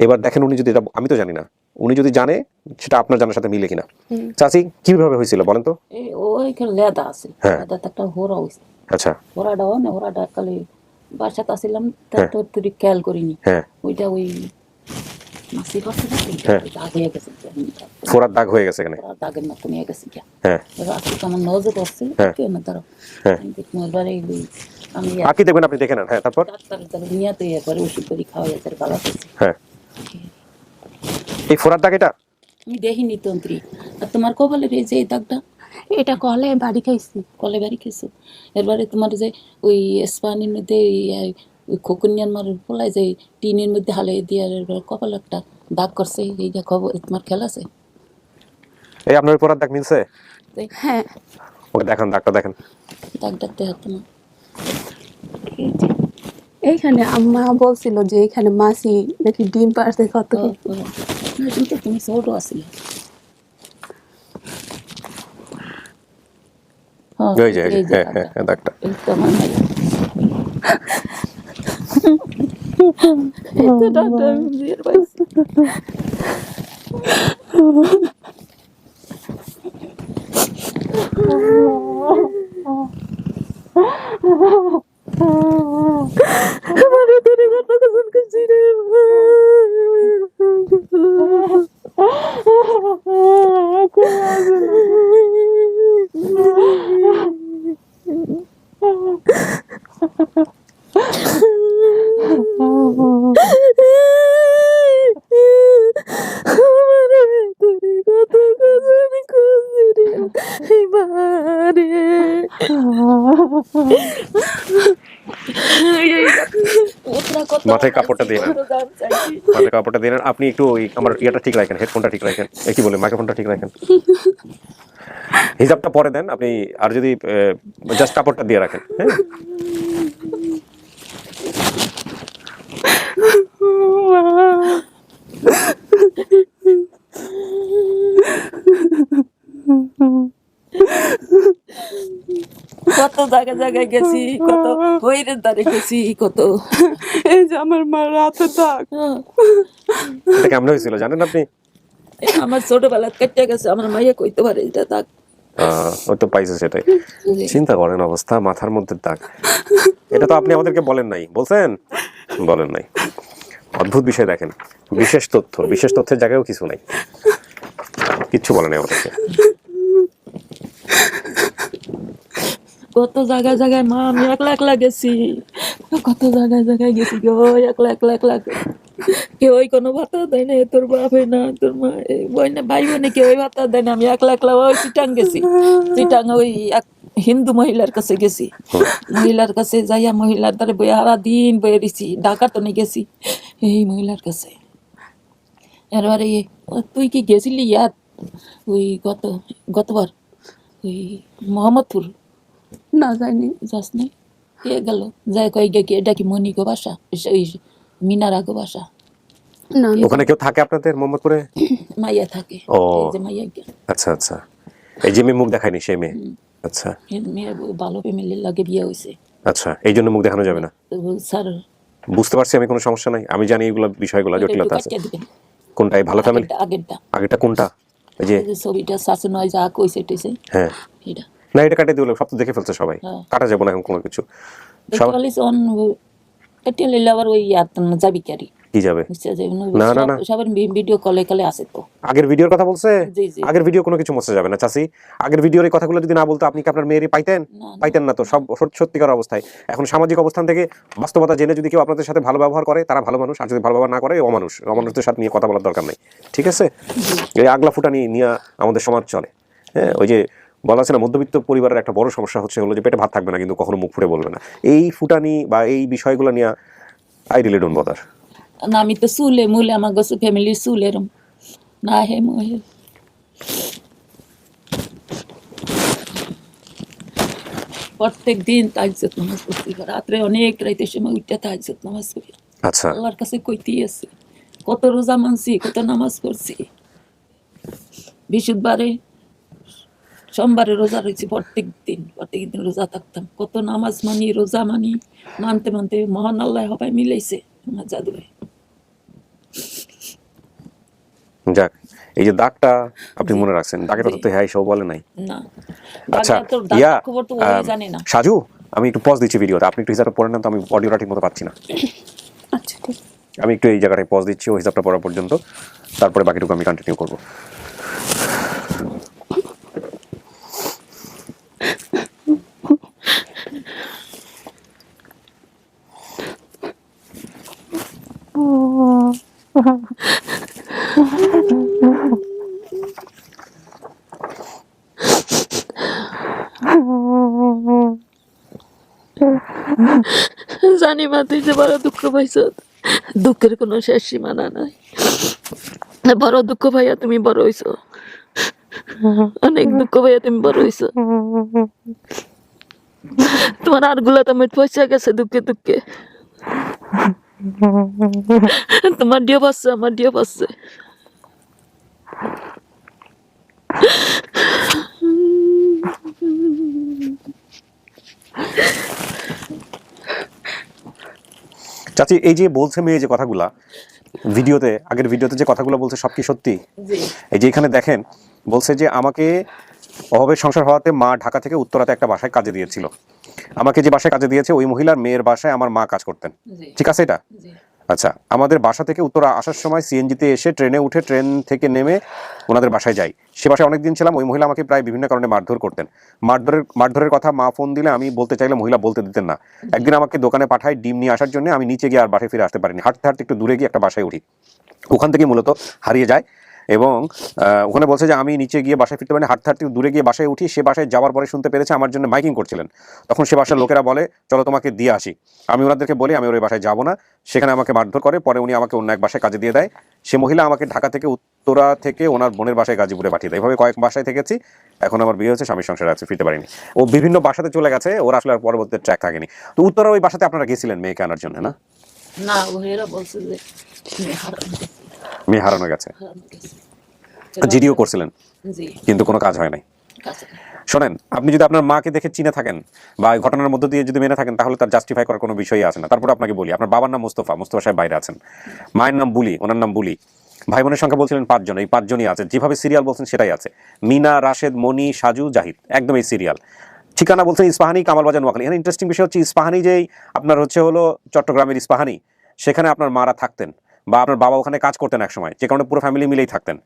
এবার দেখেন, উনি যদি, আমি তো জানি না, উনি যদি জানে সেটা আপনার জানার সাথে মিলে কিনা। চাচি কিভাবে হয়েছিল বলেন তো? ওইখানে লেদা আছে, হ্যাঁ। লেদাতে একটা হোরা হয়েছে। আচ্ছা। হোরাটা কালে বাসাতে আসছিলাম, তারপর তুই খেয়াল করিনি। হ্যাঁ। ওইটা ওই মাসি পাশে হ্যাঁ। দাগ হয়ে গেছে, ফোড়ার দাগ হয়ে গেছে এখানে। দাগের মতন হয়ে গেছে। হ্যাঁ। এবার আজকে আমার নজর আসছে, হ্যাঁ। কেউ না তারা হ্যাঁ। এবারে আমি বাকি দেখবেন, আপনি দেখে নেন। হ্যাঁ, তারপর? ডাক্তার নিয়ে তো এরপরে ওষুধ করে খাওয়া যাচ্ছে, ভালো করছে। হ্যাঁ, এই ফোড়ার দাগ এটা আমি দেখিনি তন্ত্রী। আর তোমার কপালের এই যে এই দাগটা, এটা কলে বাড়ি খাইছি। কলে বাড়ি খেয়েছো? এরবারে তোমার যে ওই স্পানির মধ্যে ওই খোকুনিয়ান মারের পোলায় যে টিনের মধ্যে হালে দিয়ে কপাল একটা দাগ করছে, এইটা খবর তোমার খেয়াল আছে? এই আপনার ফোড়ার দাগ মিলছে? হ্যাঁ, ওকে দেখান, দাগটা দেখেন। দাগটা দেখ তোমার। এইখানে আম্মা বলছিল যে এখানে মাসি নাকি ডিম পারছে কত। না, কিন্তু তুমি ছোট আসলে। ওই যে হ্যাঁ, দাগটা। এই তো আমার মেয়ে। এই তো দাগটা আমি বিয়ের পাইছি। মাথায় কাপড়টা দিয়ে নেন, মাথায় কাপড়টা দিয়ে নেন। আপনি একটু ওই আমার ইয়েটা ঠিক রাখেন, হেডফোনটা ঠিক রাখেন, কি বলে মাইক্রোফোনটা ঠিক রাখেন, হিজাবটা পরে দেন আপনি। আর যদি জাস্ট কাপড়টা দিয়ে রাখেন, হ্যাঁ। কত জায়গায় জায়গায় গেছি, কত হইরের দ্বারে গেছি, কত এই যে আমার মার রাতে দাগ, এটা কেমন হয়েছিল জানেন আপনি? আমার ছোটবেলা কেটে গেছে, আমার মাইয়া কইতে পারে এটা দাগ। ওই তো পাইছে সেটাই। চিন্তা করেন অবস্থা, মাথার মধ্যে দাগ। এটা তো আপনি আমাদেরকে বলেন নাই, বলছেন? বলেন নাই। অদ্ভুত বিষয় দেখেন, বিশেষ তথ্য, বিশেষ তথ্যের জায়গায়ও কিছু নাই, কিচ্ছু বলে নাই আমাদেরকে। কত জায়গায় জায়গায় মা আমি একলা একলা গেছি, কত জায়গায় জায়গায় গেছি গো, একলা একলা একলা। কেউ কোনো ভাতা দেয় না, তোর বাপ না, তোর মা বই না, ভাই বোনে কেউ ভাতা দেয় না। আমি একলা একলা ওই চিটাং গেছি, চিটাং ওই এক হিন্দু মহিলার কাছে গেছি, মহিলার কাছে যাইয়া মহিলার দ্বারা বই সারা দিন বয়ে দিছি, ঢাকা তো নিয়ে গেছি এই মহিলার কাছে। এরবারে তুই কি গেছিলি ইয়াত ওই গতবার ওই মোহাম্মদপুর? না যায়নি। যাস নাই? কে গেল? যাই কই গে, এটা কি মনিগো বাসা, ওই মিনারাগো বাসা? না ওখানে কেউ থাকে আপনাদের মোহাম্মদপুরে? মাইয়া থাকে। ও এই যে মাইয়া গে, আচ্ছা আচ্ছা, এই যে মেয়ে মুখ দেখায়নি সেই মেয়ে। আচ্ছা মেয়ে ভালো ফ্যামিলির লাগে বিয়ে হয়েছে। আচ্ছা, এই জন্য মুখ দেখানো যাবে না। স্যার বুঝতে পারছি আমি, কোনো সমস্যা নাই, আমি জানি এগুলো বিষয়গুলো জটিলতা আছে। দিবেন কোনটা এই ভালো ফ্যামিলি? আগেরটা আগেরটা কোনটা? এই যে এই যে ছবিটা শাসন হয় যা কইছে টইছে হ্যাঁ, এটা না এটা কাটে দিলে সব তো দেখে ফেলছে সবাই, হ্যাঁ। কাটা যাবে না এখন কোনো কিছু। দেখতে পালিস অন কেটে লইলে আবার ওই ইয়াত যাবি কারি কি যাবে? বুঝছে যে না, না, না। সবার ভিডিও কলে কলে আছে তো। আগের ভিডিওর কথা বলছে? জি, জি। আগের ভিডিও কোনো কিছু মুছে যাবে না চাচি। আগের ভিডিওর এই কথাগুলো যদি না বলতো আপনি কি আপনার মেয়েরই পাইতেন? না, না। পাইতেন না তো। সব সত্যিকার অবস্থায় এখন সামাজিক অবস্থান থেকে বাস্তবতা জেনে যদি কেউ আপনাদের সাথে ভালো ব্যবহার করে তারা ভালো মানুষ, আর যদি ভালো ব্যবহার না করে অমানুষ। অমানুষদের সাথে নিয়ে কথা বলার দরকার নেই, ঠিক আছে? এই আগলা ফুটানি নিয়ে আমাদের সমাজ চলে, হ্যাঁ। ওই যে বলা আছে না, মধ্যবিত্ত পরিবারের একটা বড় সমস্যা হচ্ছে হলো যে পেটে ভাত থাকবে না কিন্তু কখনো মুখ ফুটে বলবে না। এই ফুটানি বা এই বিষয়গুলো নিয়ে আই রিলি ডোন্ট বদার। না আমি তো চুলে মুলে আমার কাছে ফ্যামিলির চুল এরম না হে মহে। প্রত্যেক দিন তাহাজ্জুদ নামাজ পড়ছি, রাত্রে অনেক রাইতের সময় উঠতে তাহাজ্জুদ নামাজ করি। আচ্ছা আল্লাহর কাছে কইতেই আছে, কত রোজা মানছি, কত নামাজ পড়ছি। বৃহস্পতিবারে সোমবারে রোজা রয়েছি, প্রত্যেক দিন রোজা থাকতাম। কত নামাজ মানি, রোজা মানি, মানতে মানতে মহান আল্লাহ হবাই মিলাইছে আমার জাদু ভাই। যাক, এই যে দাগটা আপনি মনে রাখছেন, দাগের কথা তো হ্যাঁ সব বলে নাই। না আচ্ছা তোর ইয়া খবর তো ওই জানে না। সাজু, আমি একটু পজ দিচ্ছি ভিডিওতে, আপনি একটু হিসাবটা পড়ে নেন তো, আমি অডিওটা ঠিক মতো পাচ্ছি না। আচ্ছা ঠিক। আমি একটু এই জায়গাটায় পজ দিচ্ছি ওই হিসাবটা পড়া পর্যন্ত, তারপরে বাকিটুকু আমি কন্টিনিউ করবো। জানি মা তুই যে বড় দুঃখ পাইছ, দুঃখের কোনো শেষ সীমানা নাই। বড় দুঃখ পাইয়া তুমি বড় হইছ, অনেক দুঃখ পাইয়া তুমি বড় হইছ। তোমার আরগুলা তো আমার পয়সা গেছে দুঃখে দুঃখে। তোমার ডিও পাচ্ছে, আমার ডিও পাচ্ছে। চাচি, এই যে বলছে মেয়ে যে কথাগুলা ভিডিওতে, আগের ভিডিওতে যে কথাগুলো বলছে সব কি সত্যি? এই যে এখানে দেখেন বলছে যে আমাকে অভাবের সংসার হওয়াতে মা ঢাকা থেকে উত্তরাতে একটা বাসায় কাজে দিয়েছিল। আমাকে যে বাসায় কাজে দিয়েছে ওই মহিলার মেয়ের বাসায় আমার মা কাজ করতেন, ঠিক আছে এটা? আচ্ছা, আমাদের বাসা থেকে উত্তরা আসার সময় সিএনজিতে এসে ট্রেনে উঠে ট্রেন থেকে নেমে ওনাদের বাসায় যাই। সে বাসায় অনেকদিন ছিলাম। ওই মহিলা আমাকে প্রায় বিভিন্ন কারণে মারধর করতেন। মারধরের কথা মা ফোন দিলে আমি বলতে চাইলে মহিলা বলতে দিতেন না। একদিন আমাকে দোকানে পাঠায় ডিম নিয়ে আসার জন্য। আমি নিচে গিয়ে আর বাসায় ফিরে আসতে পারিনি। হাঁটতে হাঁটতে একটু দূরে গিয়ে একটা বাসায় উঠি, ওখান থেকে মূলত হারিয়ে যায়। এবং ওখানে বলছে যে আমি নিচে গিয়ে বাসায় ফিরতে পারিনি, হাঁটতে হাঁটতে দূরে গিয়ে বাসায় উঠি, সে বাসায় যাওয়ার পরে শুনতে পেরেছে আমার জন্য মাইকিং করছিলেন। তখন সে বাসার লোকেরা বলে চলো তোমাকে দিয়ে আসি। আমি ওনাদেরকে বলি আমি ওর বাসায় যাবো না, সেখানে আমাকে মারধর করে, পরে উনি আমাকে অন্য এক বাসায় কাজে দিয়ে দেয়। সে মহিলা আমাকে ঢাকা থেকে উত্তরা থেকে ওনার বোনের বাসায় গাজীপুরে পাঠিয়ে দেয়। এভাবে কয়েক বাসায় থেকেছি, এখন আমার বিয়ে হচ্ছে, স্বামীর সংসারে আছে, ফিরতে পারিনি। ও বিভিন্ন বাসাতে চলে গেছে, ওর আসলে আর পরবর্তী ট্র্যাক থাকেনি। তো উত্তরা ওই বাসাতে আপনারা গেছিলেন মেয়েকে আনার জন্য না? না ওরা বলছে যে মেয়ে হারানো গেছে, হারানো গেছে। জিডিও করছিলেন, জি কিন্তু কোনো কাজ হয় নাই। কাছে শোনেন, আপনি যদি আপনার মাকে দেখে চিনে থাকেন বা এই ঘটনার মধ্য দিয়ে যদি মেনে থাকেন, তাহলে তার জাস্টিফাই করার কোনো বিষয়ই আছে না। তারপরে আপনাকে বলি, আপনার বাবার নাম মোস্তফা, মোস্তফা সাহেব বাইরে আছেন, মায়ের নাম বুলি, ওনার নাম বুলি, ভাই বোনের সংখ্যা বলছিলেন 5 জন, এই 5 জনই আছে, যেভাবে সিরিয়াল বলছেন সেটাই আছে। মিনা, রাশেদ, মনি, সাজু, জাহিদ, একদম এই সিরিয়াল। ঠিকানা বলছেন ইস্পাহানি, কামালবাজার, নোয়াখালী। এখানে ইন্টারেস্টিং বিষয় হচ্ছে ইস্পাহানি যেই আপনার হলো চট্টগ্রামের ইস্পাহানি, সেখানে আপনার মারা থাকতেন বা আপনার বাবা ওখানে কাজ করতেন এক সময়, যে কারণে পুরো ফ্যামিলি মিলেই থাকতেন।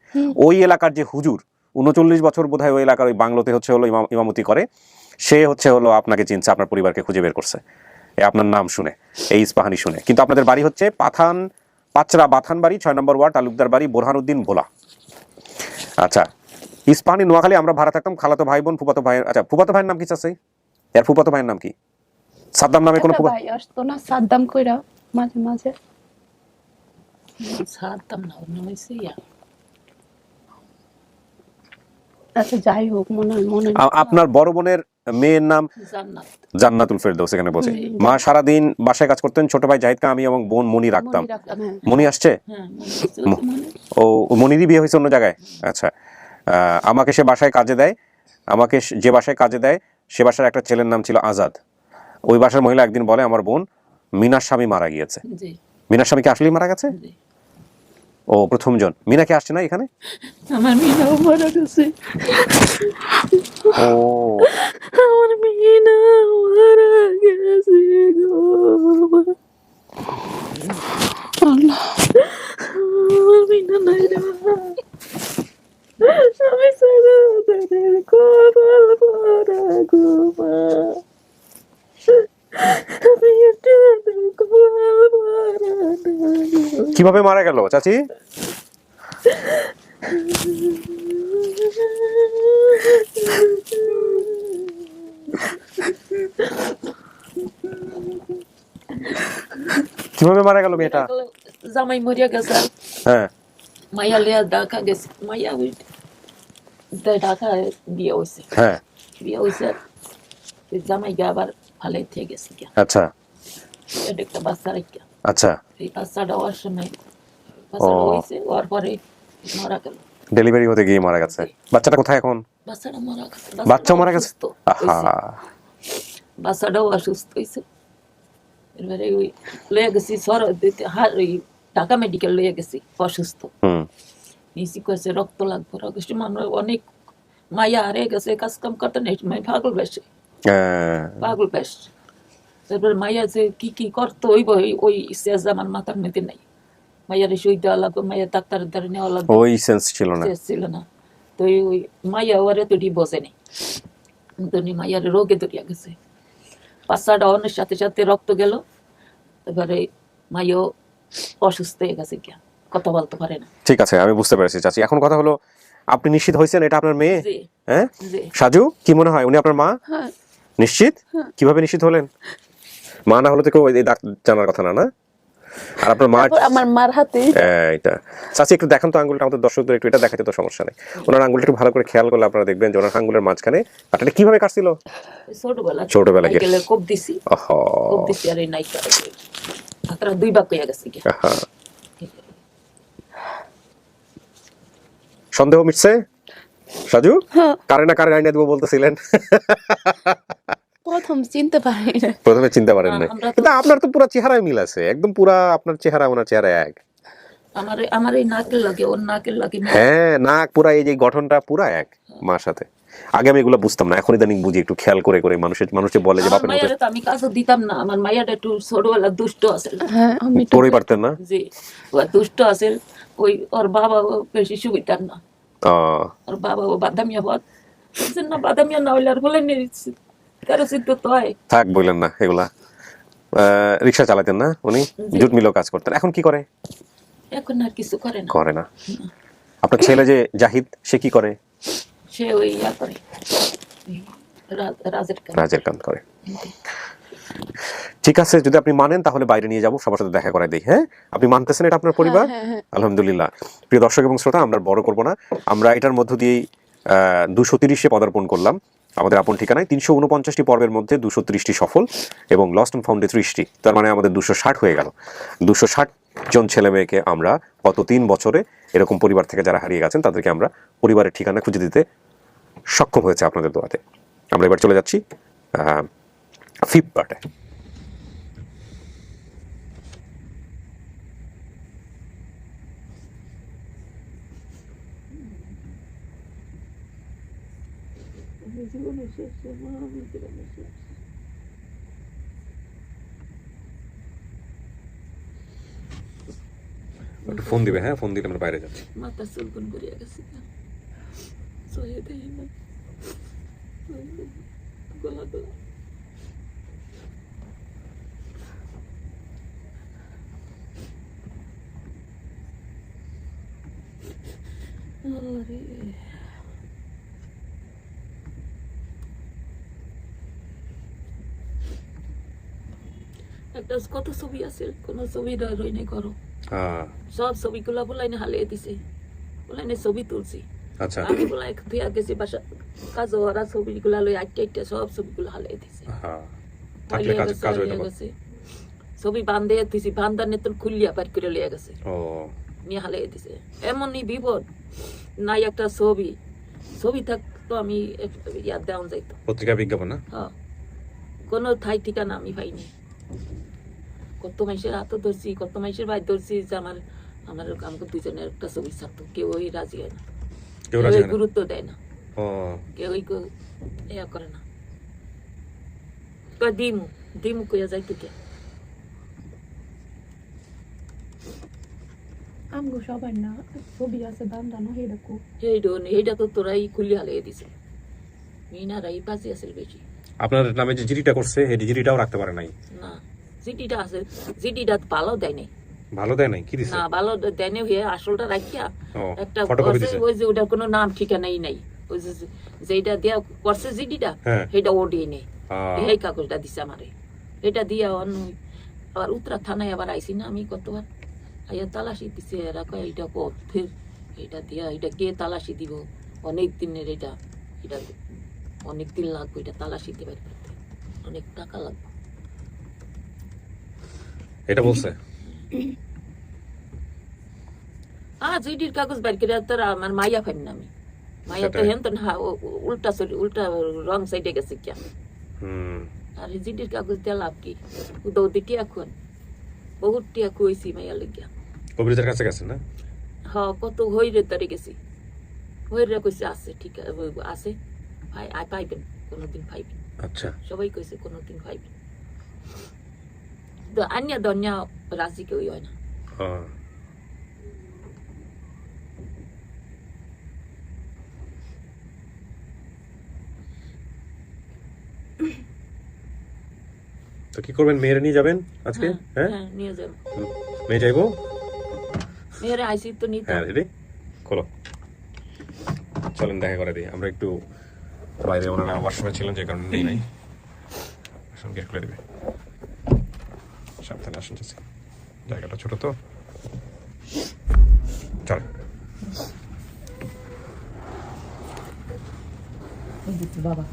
ওই এলাকার যে হুজুর 39 বছর বোধহয় ওই এলাকার ওই বাংলোতে হলো ইমামতি করে, সে হলো আপনাকে চিনছে, আপনার পরিবারকে খুঁজে বের করছে আপনার নাম শুনে, এই ইস্পাহানি শুনে। কিন্তু আপনাদের বাড়ি হচ্ছে পাঁচরা বাথান বাড়ি, 6 নম্বর ওয়ার্ড, তালুকদার বাড়ি, বোরহানুদ্দিন ভোলা। আচ্ছা, ইস্পাহানি নোয়াখালী আমরা ভাড়া থাকতাম, খালাতো ভাই বোন, ফুফাতো ভাই। আচ্ছা, ফুফাতো ভাইয়ের নাম কি চাচ্ছে? এর ফুফাতো ভাইয়ের নাম কি? সাদ্দাম নামে কোনো ভাই আসতো না সাদ্দাম কইরা মাঝে মাঝে? ছাড়তাম না, ওর নাম হয়েছে আচ্ছা যাই হোক, মনে আপনার বড় বোনের মেয়ের নাম জান্নাত। জান্নাতুল ফেরদৌস, এখানে বলছে। মা সারাদিন বাসায় কাজ করতেন, ছোট ভাই জাহিদকে আমি এবং বোন মনি রাখতাম। মনি আসছে? হ্যাঁ মনে হচ্ছে ওই তো মনে। ও মনিরই বিয়ে হয়েছে অন্য জায়গায়? আচ্ছা, আমাকে সে বাসায় কাজে দেয়, আমাকে যে বাসায় কাজে দেয় সে বাসার একটা ছেলের নাম ছিল আজাদ। ওই বাসার মহিলা একদিন বলে আমার বোন মিনার স্বামী মারা গিয়েছে। জি মিনার স্বামী কি আসলেই মারা গেছে? জি। ও প্রথম জন। মিনা কি আসছে না এখানে? আমার মিনাও মারা গেছে, ও আমার মিনা মারা গেছে গো। আল্লাহ, আমার মিনা নাই রে বাবা। আমি সারা তাদের কপাল ভরা গো মা। আমি একটু তাদের কপাল ভরা না গো। কিভাবে মারা গেল চাচি? কিভাবে মারা গেল মেয়েটা? জামাই মরিয়া গেছে, হ্যাঁ, মাইয়া লিয়া ঢাকা গেছে, মাইয়া ওই ঢাকা বিয়ে হয়েছে, হ্যাঁ, বিয়ে হয়েছে, জামাই গিয়ে আবার ফালাই থেকে গেছে গিয়া, আচ্ছা এটা একটা বাচ্চা রেখা। আচ্ছা। এই বাচ্চাটা হওয়ার সময় বাচ্চাটা হয়েছে, হওয়ার পরে মারা গেল। ডেলিভারি হতে গিয়ে মারা গেছে। বাচ্চাটা কোথায় এখন? বাচ্চাটা মারা গেছে, বাচ্চাও মারা গেছে? অসুস্থ আহা, হয়েছে। বাচ্চাটাও অসুস্থ হয়েছে। এবারে ওই লয়ে গেছি ওই ঢাকা মেডিকেল লয়ে গেছি, অসুস্থ হুম, নিচি কয়েছে রক্ত লাগবে, রক্ত মানুষ অনেক মায়া হারিয়ে গেছে, কাজ কাম করতে নেই, পাগল বেশে, পাগল বেশ। তারপরে মাইয়া যে কি কি করতো ওই শেষ আমার মাথার মধ্যে নাই। মাইয়ারে শুই দেওয়া লাগবে, মাইয়া ডাক্তারের দ্বারা নেওয়া লাগবে, ওই সেন্স ছিল না। শেষ ছিল না। তো ওই মাইয়া ওরে তো বোঝে নেই, মাইয়ারে রোগে ধরিয়া গেছে। বাচ্চাটা অনেক সাথে সাথে রক্ত গেল, এবারে মাইও অসুস্থ হয়ে গেছে, গিয়া কথা বলতে পারে না। ঠিক আছে, আমি বুঝতে পেরেছি চাচি। এখন কথা হলো, আপনি নিশ্চিত হয়েছেন এটা আপনার মেয়ে? জি হ্যাঁ, জি। সাজু কি মনে হয় উনি আপনার মা? হ্যাঁ নিশ্চিত? কিভাবে নিশ্চিত হলেন? মা না হলে তো কেউ এই ডাক্তার জানার কথা না। না, আর আপনার মা আমার মার হাতে এটা চাচি একটু দেখান তো আঙ্গুলটা, আমাদের দর্শকদের একটু এটা দেখাতে তো সমস্যা নেই। ওনার আঙ্গুলটা একটু ভালো করে খেয়াল করলে আপনারা দেখবেন যে ওনার আঙ্গুলের মাঝখানে কাটাটা কিভাবে কাটছিল। ছোটবেলায় গেলে কোপ দিছি, ওহো, কোপ দিছি, আর এই নাইকা হাতটা 2 ভাগ হয়ে গেছে গিয়া। আহা। সন্দেহ মিটছে সাজু? কারে না কারে আইনা দেবো বলতেছিলেন, প্রথম চিনতে পারি না। প্রথমে চিনতে পারেন না, আমরা তো- কিন্তু আপনার তো পুরো চেহারায় মিল আছে, একদম পুরা আপনার চেহারা ওনার চেহারা এক। আমার এই নাকের লাগে, ওর নাকের লাগে। হ্যাঁ, নাক পুরা, এই যে গঠনটা পুরা এক মার সাথে। আগে আমি এগুলো বুঝতাম না, এখন ইদানিং বুঝি, একটু খেয়াল করে করে মানুষে বলে যে আমার বাপের মতো। মায়ের তো আমি কাজও দিতাম না, আমার মায়েরটা একটু ছোটবেলা দুষ্ট আছে। হ্যাঁ আমি তোরই পারতেন না? জি, ও দুষ্ট আছে। ওই ওর বাবা বেশি সুবিধার না, ওর বাবা ও বাদামিয়া পথ না, বাদামিয়া না হইলে আর বলে নিয়েছি কারো সিদ্ধ তো হয়। থাক বললেন না এগুলা। রিক্সা চালাতেন না উনি? জুট মিলও কাজ করতেন। এখন কি করে? এখন আর কিছু করে না। করে না। আপনার ছেলে যে জাহিদ, সে কি করে? সে ওই ইয়া করে, রাজের কাজ। রাজের কাম করে। ঠিক আছে, যদি আপনি মানেন তাহলে বাইরে নিয়ে যাবো, সবার সাথে দেখা করাই দিই। হ্যাঁ, আপনি মানতেছেন এটা আপনার পরিবার? আলহামদুলিল্লাহ। প্রিয় দর্শক এবং শ্রোতা, আমরা বড় করব না, আমরা এটার মধ্য দিয়েই 230-এ পদার্পণ করলাম আমাদের আপন ঠিকানায়। 349টি পর্বের মধ্যে 230টি সফল এবং লস্ট অ্যান্ড ফাউন্ডে 30টি, তার মানে আমাদের 260 হয়ে গেল। 260 জন ছেলে মেয়েকে আমরা গত 3 বছরে এরকম পরিবার থেকে যারা হারিয়ে গেছেন তাদেরকে আমরা পরিবারের ঠিকানা খুঁজে দিতে সক্ষম হয়েছে আপনাদের দোয়াতে। আমরা এবার চলে যাচ্ছি 5th পার্টে। একটু ফোন দিবে, হ্যাঁ, ফোন দিলে আমরা বাইরে যাচ্ছি। মাথা চুলকুন করিয়া গেছি, সহে দেই না, গলা গলা একটা কত ছবি আছে, কোন ছবি রই নাই করো, সব ছবিগুলা বলাইনে হালিয়ে দিছে, বলাইনে ছবি তুলছি। আচ্ছা, আমি বলাই ধুয়া গেছি বাসা কাজ ওরা ছবিগুলা লই আটটা সব ছবিগুলো হালিয়ে দিছে। ছবি বান্ধে দিছি, বান্ধার নেতন খুলিয়া পার করে লিয়ে গেছে, নিয়ে হালিয়ে দিছে। এমনই বিপদ নাই, একটা ছবি থাকতো আমি ইয়াদ দেওয়া যাইতো, পত্রিকা বিজ্ঞাপন না, হ্যাঁ, কোনো ঠাই ঠিকানা আমি পাইনি। কত মাইসের হাতও ধরছি, কত মাইসের ভাই ধরছি যে আমাকে দুজনের একটা ছবি ছাড়তো, কেউই রাজি হয় না, কেউ গুরুত্ব দেয় না, কেউই ইয়া করে না। দিমু কইয়া যাইতো কে আমগো সবার না ছবি আছে বান্ধানো, এইটা তো তোরাই খুলি হালিয়ে দিছে। মিনারাই বাঁচি আছিল বেশি। আপনার নামে যে জিডিটা করছে এই জিডিটাও রাখতে পারে নাই? না, জিডিটা আছে, জিডিটা ভালো দেয় নাই। ভালো দেয় নাই? কি দিছে? না, ভালো দেয় নাই, আসলটা রাখিয়া একটা ফটোকপি দিছে, ওই যে ওটার কোনো নাম ঠিকানাই নাই, ওই যে যেটা দিয়া করছে জিডিটা, সেটা ওডিয়ে নেই, এই কাগজটা দিছে আমারে। এটা দিয়া অন্য আবার উত্তরা থানায় আবার আইসি না আমি কতবার, আইয়া তালাশি দিছে, এরা কয় এটা কত ফের এটা দিয়া, এটা কে তালাশি দিব, অনেক দিনের, এটা অনেক দিন লাগবে, এটা তালাশি দিতে পারতে অনেক টাকা লাগবে, এটা বলছে। জিডির কাগজ বের করে তোর আমার মাইয়া ফাইন না, আমি মাইয়া তো হেন তো উল্টা রং সাইডে গেছে কি, আর জিডির কাগজ দিয়ে লাভ কি, দৌদি টিয়া খুন বহুত টিয়া খুঁয়েছি মাইয়া লেগিয়া। কবিরাজের কাছে গেছেন না? হ্যাঁ, কত হইরে তারে গেছি, হইরে কইছে আছে, ঠিক আছে, পাইবেন কোনোদিন পাইবেন। আচ্ছা, সবাই কইছে কোনোদিন পাইবেন, তো আনিয়া দনিয়া রাজি কেউই হয় না। তো কি করবেন? মেয়েরা নিয়ে যাবেন আজকে? হ্যাঁ, নিয়ে যাবো। মেয়ে যাইবো? মেয়েরা আইসি তো নিতে। হ্যাঁ, রেডি, খোলো, চলেন দেখা করে দিই। আমরা একটু বাইরে, ওনারা ওয়াশরুমে ছিলেন যে কারণে নেই নাই, গেট খুলে দিবে। সাবধানে আসুন, জায়গাটা ছোট তো, চল। বাবা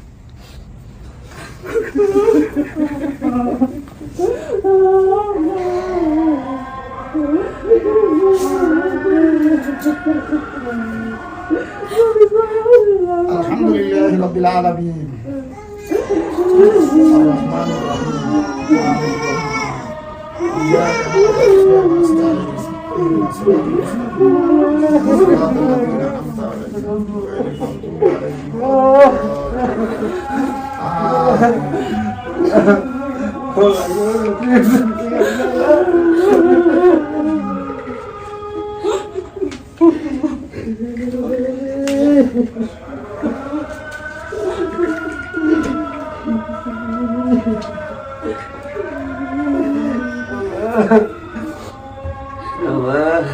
আলহামদুলিল্লাহ রাব্বিল আলামিন, আর-রাহমানির রাহিম, ইয়্যাকা না'বুদু ওয়া Allah.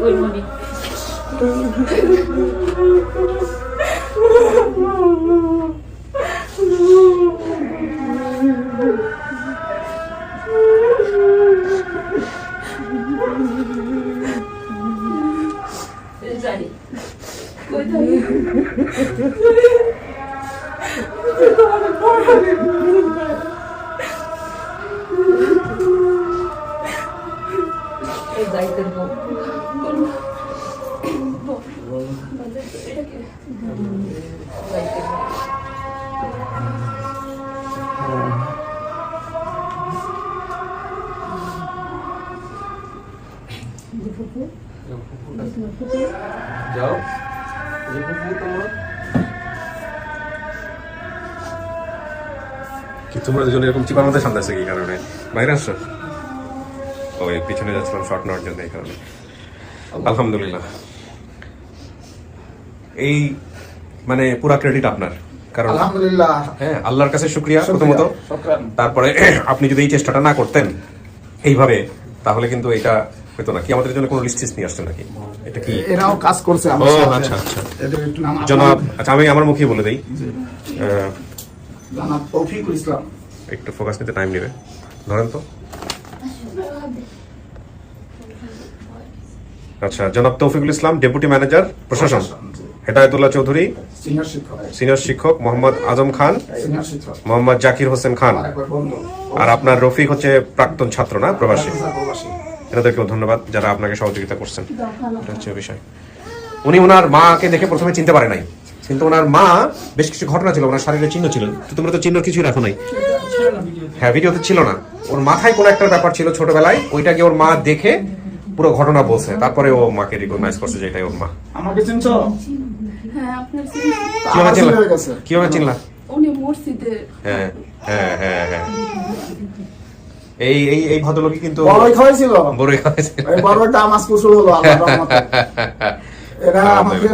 ওই মনি জানি কই থাকি এই যাইতেন বল যাও কি তোমরা দুজন এরকম চিপার মধ্যে সামনে আছে কি কারণে বাইরে আসছো? ওই পিছনে যাচ্ছিলাম শর্ট নেওয়ার জন্য এই কারণে। আলহামদুলিল্লাহ, এই মানে পুরা ক্রেডিট আপনার, কারণ আলহামদুলিল্লাহ, হ্যাঁ আল্লাহর কাছে শুকরিয়া প্রথমত। শুকরান। তারপরে আপনি যদি এই চেষ্টাটা না করতেন এইভাবে, তাহলে কিন্তু এটা হতো না। কি আমাদের জন্য কোনো লিস্ট নিয়ে আসছেন নাকি? এটা কি এরাও কাজ করছে আমার ও সাথে। আচ্ছা আচ্ছা এদের একটু নাম জনাব, আচ্ছা আমি আমার মুখে বলে দিই, জনাব তৌফিকুল ইসলাম। একটু ফোকাস নিতে টাইম নেবে, ধরেন তো। আচ্ছা, জনাব তৌফিকুল ইসলাম, ডেপুটি ম্যানেজার প্রশাসন, হেদায়েতুল্লাহ চৌধুরী সিনিয়র শিক্ষক, সিনিয়র শিক্ষক, মোহাম্মদ আজম খান, সিনিয়র শিক্ষক, মোহাম্মদ জাকির হোসেন খান, আমার একবার বন্ধু, আর আপনার রফিক হচ্ছে প্রাক্তন ছাত্র না, প্রবাসী। প্রবাসী। এনাদেরকেও ধন্যবাদ যারা আপনাকে সহযোগিতা করছেন। এটা হচ্ছে বিষয়। উনি ওনার মাকে দেখে প্রথমে চিনতে পারে নাই, কিন্তু ওনার মা বেশ কিছু ঘটনা ছিল, ওনার শারীরিক চিহ্ন ছিল। তো তোমরা তো চিহ্ন কিছুই রাখো নাই। হ্যাঁ, ভিডিওতে ছিল না। ওর মাথায় কোনো একটা ব্যাপার ছিল ছোটবেলায়, ওইটাকে ওর মা দেখে পুরো ঘটনা বলছে, তারপরে ও মাকে রিকগনাইজ করছে যে এটাই ওর মা। আমাকে চিনছো? হ্যাঁ আপনার কিভাবে আমার চিনলা? ছেলে হয়ে গেছে। কিভাবে চিনলা? উনি মসজিদে হ্যাঁ হ্যাঁ হ্যাঁ হ্যাঁ, এই এই এই ভদ্রলোকই কিন্তু বড়ই খাওয়াইছিল। বড়ই খাওয়াইছে। এই বড়টা মাছ কুসুল হলো আল্লাহর রহমতে। এরা আমাকে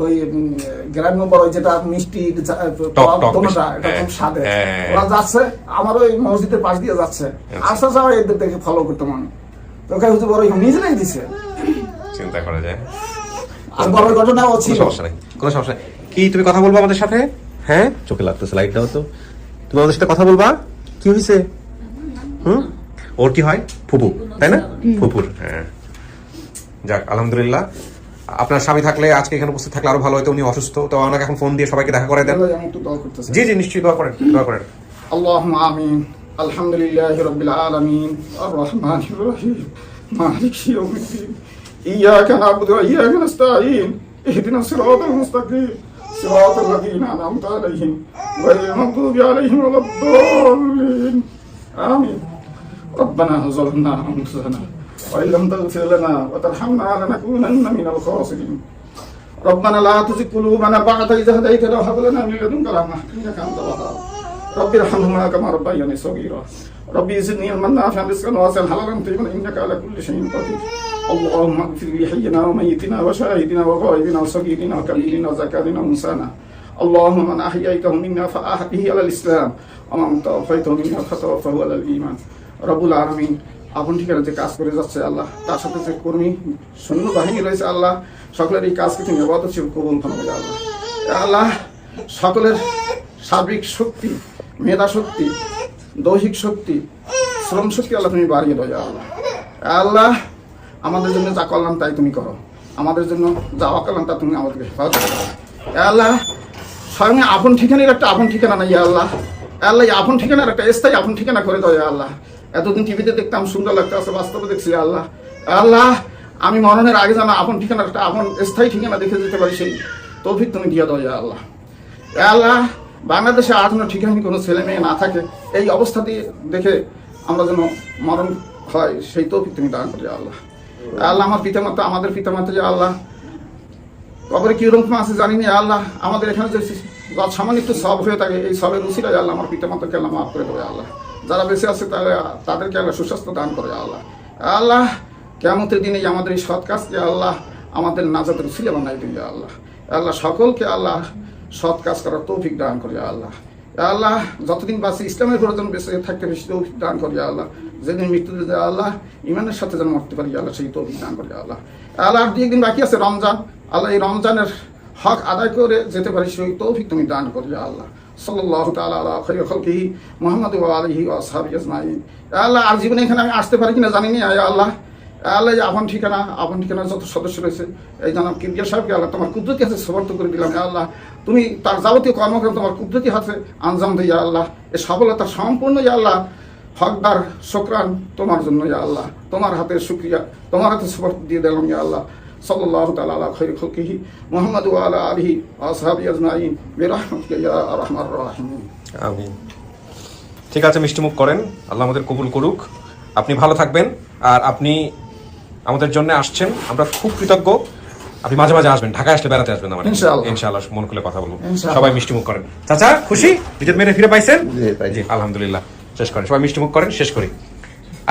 ওই গ্রাম্য বড় যেটা মিষ্টি টক দোনোটা, মিষ্টি। এটা খুব স্বাদে। হ্যাঁ। ওরা যাচ্ছে আমার ওই মসজিদের পাশ দিয়ে যাচ্ছে, আস্তে আস্তে এদের দেখে ফলো করতে মনে তো ওখানে হচ্ছে বড় নিজেরাই দিছে। চিন্তা করা যায়। আর বড় ঘটনা ও কোনো ছিল। সমস্যা নাই, কোনো সমস্যা নাই। কি তুমি কথা বলবো আমাদের সাথে? হ্যাঁ, চোখে লাগতেছে, লাইট দাও তো। তুমি আমাদের সাথে কথা বলবা? কি হয়েছে? ওর কি হয়? ফুপু, তাই না? ফুপুর, হ্যাঁ। যাক, আলহামদুলিল্লাহ। আপনার স্বামী থাকলে আজকে এখানে উপস্থিত থাকলে আরো ভালো হতো। উনি অসুস্থ, তো ওনাকে এখন ফোন দিয়ে সবাইকে দেখা করে দেন। আমি একটু দোয়া করতেছি। জি জি, নিশ্চয়ই দোয়া করেন, দোয়া করেন। আল্লাহুম্মা আমিন। আলহামদুলিল্লাহি রাব্বিল আলামিন আর রহমানির রহিম মালিকি ইয়াউমিদ্দিন ইয়াকা না'বুদু ওয়া ইয়াকা নাস্তাঈন ইহদিনাস সিরাতাল মুস্তাকিম সিরাতাল লাযীনা আন'আমতা আলাইহিম গায়রিল মাগদুবি আলাইহিম ওয়ালাদ-দাল্লিন আমিন। ربنا ظلمنا أنفسنا وإن لم تغفر لنا وترحمنا لنكونن من الخاسرين. ربنا لا تزغ قلوبنا بعد إذ هديتنا وهب لنا من لدنك رحمة إنك أنت الوهاب. رب ارحمهما كما ربياني صغيرا. ربي زدني علما نافعا رزقا واسعا حلالا طيبا إنك على كل شيء قدير. اللهم اغفر لحينا وميتنا وشاهدنا وغائبنا وصغيرنا وكبيرنا وذكرنا وانثانا. اللهم من أحييته منا فأحيه على الإسلام ومن توفيته منا فتوفه على الإيمان. রব্বুল আলামিন, আপন ঠিকানা যে কাজ করে যাচ্ছে আল্লাহ, তার সাথে যে কর্মী সৈন্য বাহিনী রয়েছে আল্লাহ, সকলের এই কাজকে তুমি ইবাদত হিসেবে কবুল ফরমাও আল্লাহ। আল্লাহ, সকলের সার্বিক শক্তি, মেধা শক্তি, দৈহিক শক্তি, শ্রম শক্তি আল্লাহ তুমি বাড়িয়ে দাও আল্লাহ। আল্লাহ, আমাদের জন্য যা করলাম তাই তুমি করো, আমাদের জন্য যা অকালাম তা তুমি আমাদেরকে হেফাজত করো আল্লাহ। স্বয়ং আপন ঠিকানার একটা আপন ঠিকানা নাই আল্লাহ। আল্লাহ, আপন ঠিকানার একটা স্থায়ী আপন ঠিকানা করে দাও আল্লাহ। এতদিন টিভিতে দেখতাম, সুন্দর লাগতে আছে, বাস্তবে দেখছি আল্লাহ। আল্লাহ, আমি মরণের আগে যেন আপন ঠিকানাটা, আপন স্থায়ী ঠিকানা দেখে যেতে পারি, সেই তৌফিক তুমি দিয়ে দাও ইয়া আল্লাহ। আল্লাহ, বাংলাদেশে আর কোনো ঠিকানা কোনো ছেলে মেয়ে না থাকে, এই অবস্থা দিয়ে দেখে আমরা যেন মরণ হয়, সেই তৌফিক তুমি দান করি আল্লাহ। আল্লাহ, আমার পিতামাতা, আমাদের পিতামাতা যে আল্লাহ কবরে কিরকম আছে জানি না আল্লাহ, আমাদের এখানে যে সামান্য একটু সব হয়ে থাকে, এই সবের উচিলায় আল্লাহ আমার পিতামাতাকে আল্লাহ মাফ করে দেবে আল্লাহ। যারা বেঁচে আছে তাদেরকে আল্লাহ সুস্বাস্থ্য দান করে আল্লাহ। আল্লাহ, কিয়ামতের দিনে আমাদের এই সৎ কাজকে আল্লাহ আমাদের নাজাতের উচিলা বানাই দিবে আল্লাহ। আল্লাহ, সকলকে আল্লাহ সৎ কাজ করার তৌফিক দান করে আল্লাহ। আল্লাহ, যতদিন বাঁচি ইসলামের ঘরে যেন বেঁচে থাকতে বেশি তৌফিক দান করে আল্লাহ। যেদিন মৃত্যু দিতে আল্লাহ ইমানের সাথে যেন মরতে পারি আল্লাহ, সেই তৌফিক দান করে আল্লাহ। আল্লাহ, আর 2 দিন বাকি আছে রমজান, আল্লাহ এই রমজানের হক আদায় করে যেতে পারি, সেই তৌফিক তুমি দান করি আল্লাহ। সাল্লাল্লাহু তাআলা আলা খায়রি খালকিহি মুহাম্মদ ওয়া আলিহি ওয়া আসহাবিহি আজমাইন। আল্লাহ, আর জীবনে এখানে আমি আসতে পারি কিনা জানি না আল্লাহ। আল্লাহ, আপন ঠিকানার যত সদস্য রয়েছে, এই জনাব কিবরিয়া সাহেবকে আল্লাহ তোমার কুদরতি হাতে সমর্থ করে দিলাম আল্লাহ। তুমি তার যাবতীয় কর্মক্রম তোমার কুদরতি হাতে আঞ্জাম দিই আল্লাহ। এই সফলতা সম্পূর্ণ আল্লাহ হকদার শুকরান তোমার জন্য আল্লাহ। তোমার হাতে শুকরিয়া, তোমার হাতে সমর্থ দিয়ে দিলাম আল্লাহ। সাল্লাল্লাহু তাআলা আলা খায়রি খালকিহি মুহাম্মদ ওয়া আলা আলিহি ওয়া আসহাবিহি আজমাইন বিরহমাতিকা ইয়া আরহামার রাহিমিন। আমিন। ঠিক আছে, মিষ্টিমুখ করেন, আল্লাহ আমাদের কবুল করুক। আপনি ভালো থাকবেন, আর আপনি আমাদের জন্য আসছেন, আমরা খুব কৃতজ্ঞ। আপনি মাঝে মাঝে আসবেন, ঢাকায় আসলে বেড়াতে আসবেন আমাদের। ইনশাআল্লাহ। ইনশাআল্লাহ, মন খুলে কথা বলবো। ইনশাআল্লাহ। সবাই মিষ্টিমুখ করেন। চাচা খুশি নিজের মেয়ে ফিরে পাইছেন? জি, পাইছি। জি, আলহামদুলিল্লাহ। শেষ করেন, সবাই মিষ্টিমুখ করেন, শেষ করি।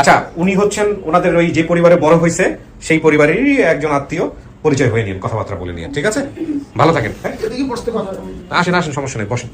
আচ্ছা, উনি হচ্ছেন ওনাদের ওই যে পরিবারে বড় হয়েছে, সেই পরিবারেরই একজন আত্মীয়। পরিচয় হয়ে নিন, কথাবার্তা বলে নিন, ঠিক আছে? ভালো থাকেন। হ্যাঁ, এদিকে বসতে পারো। আসেন আসেন, সমস্যা নেই, বসেন।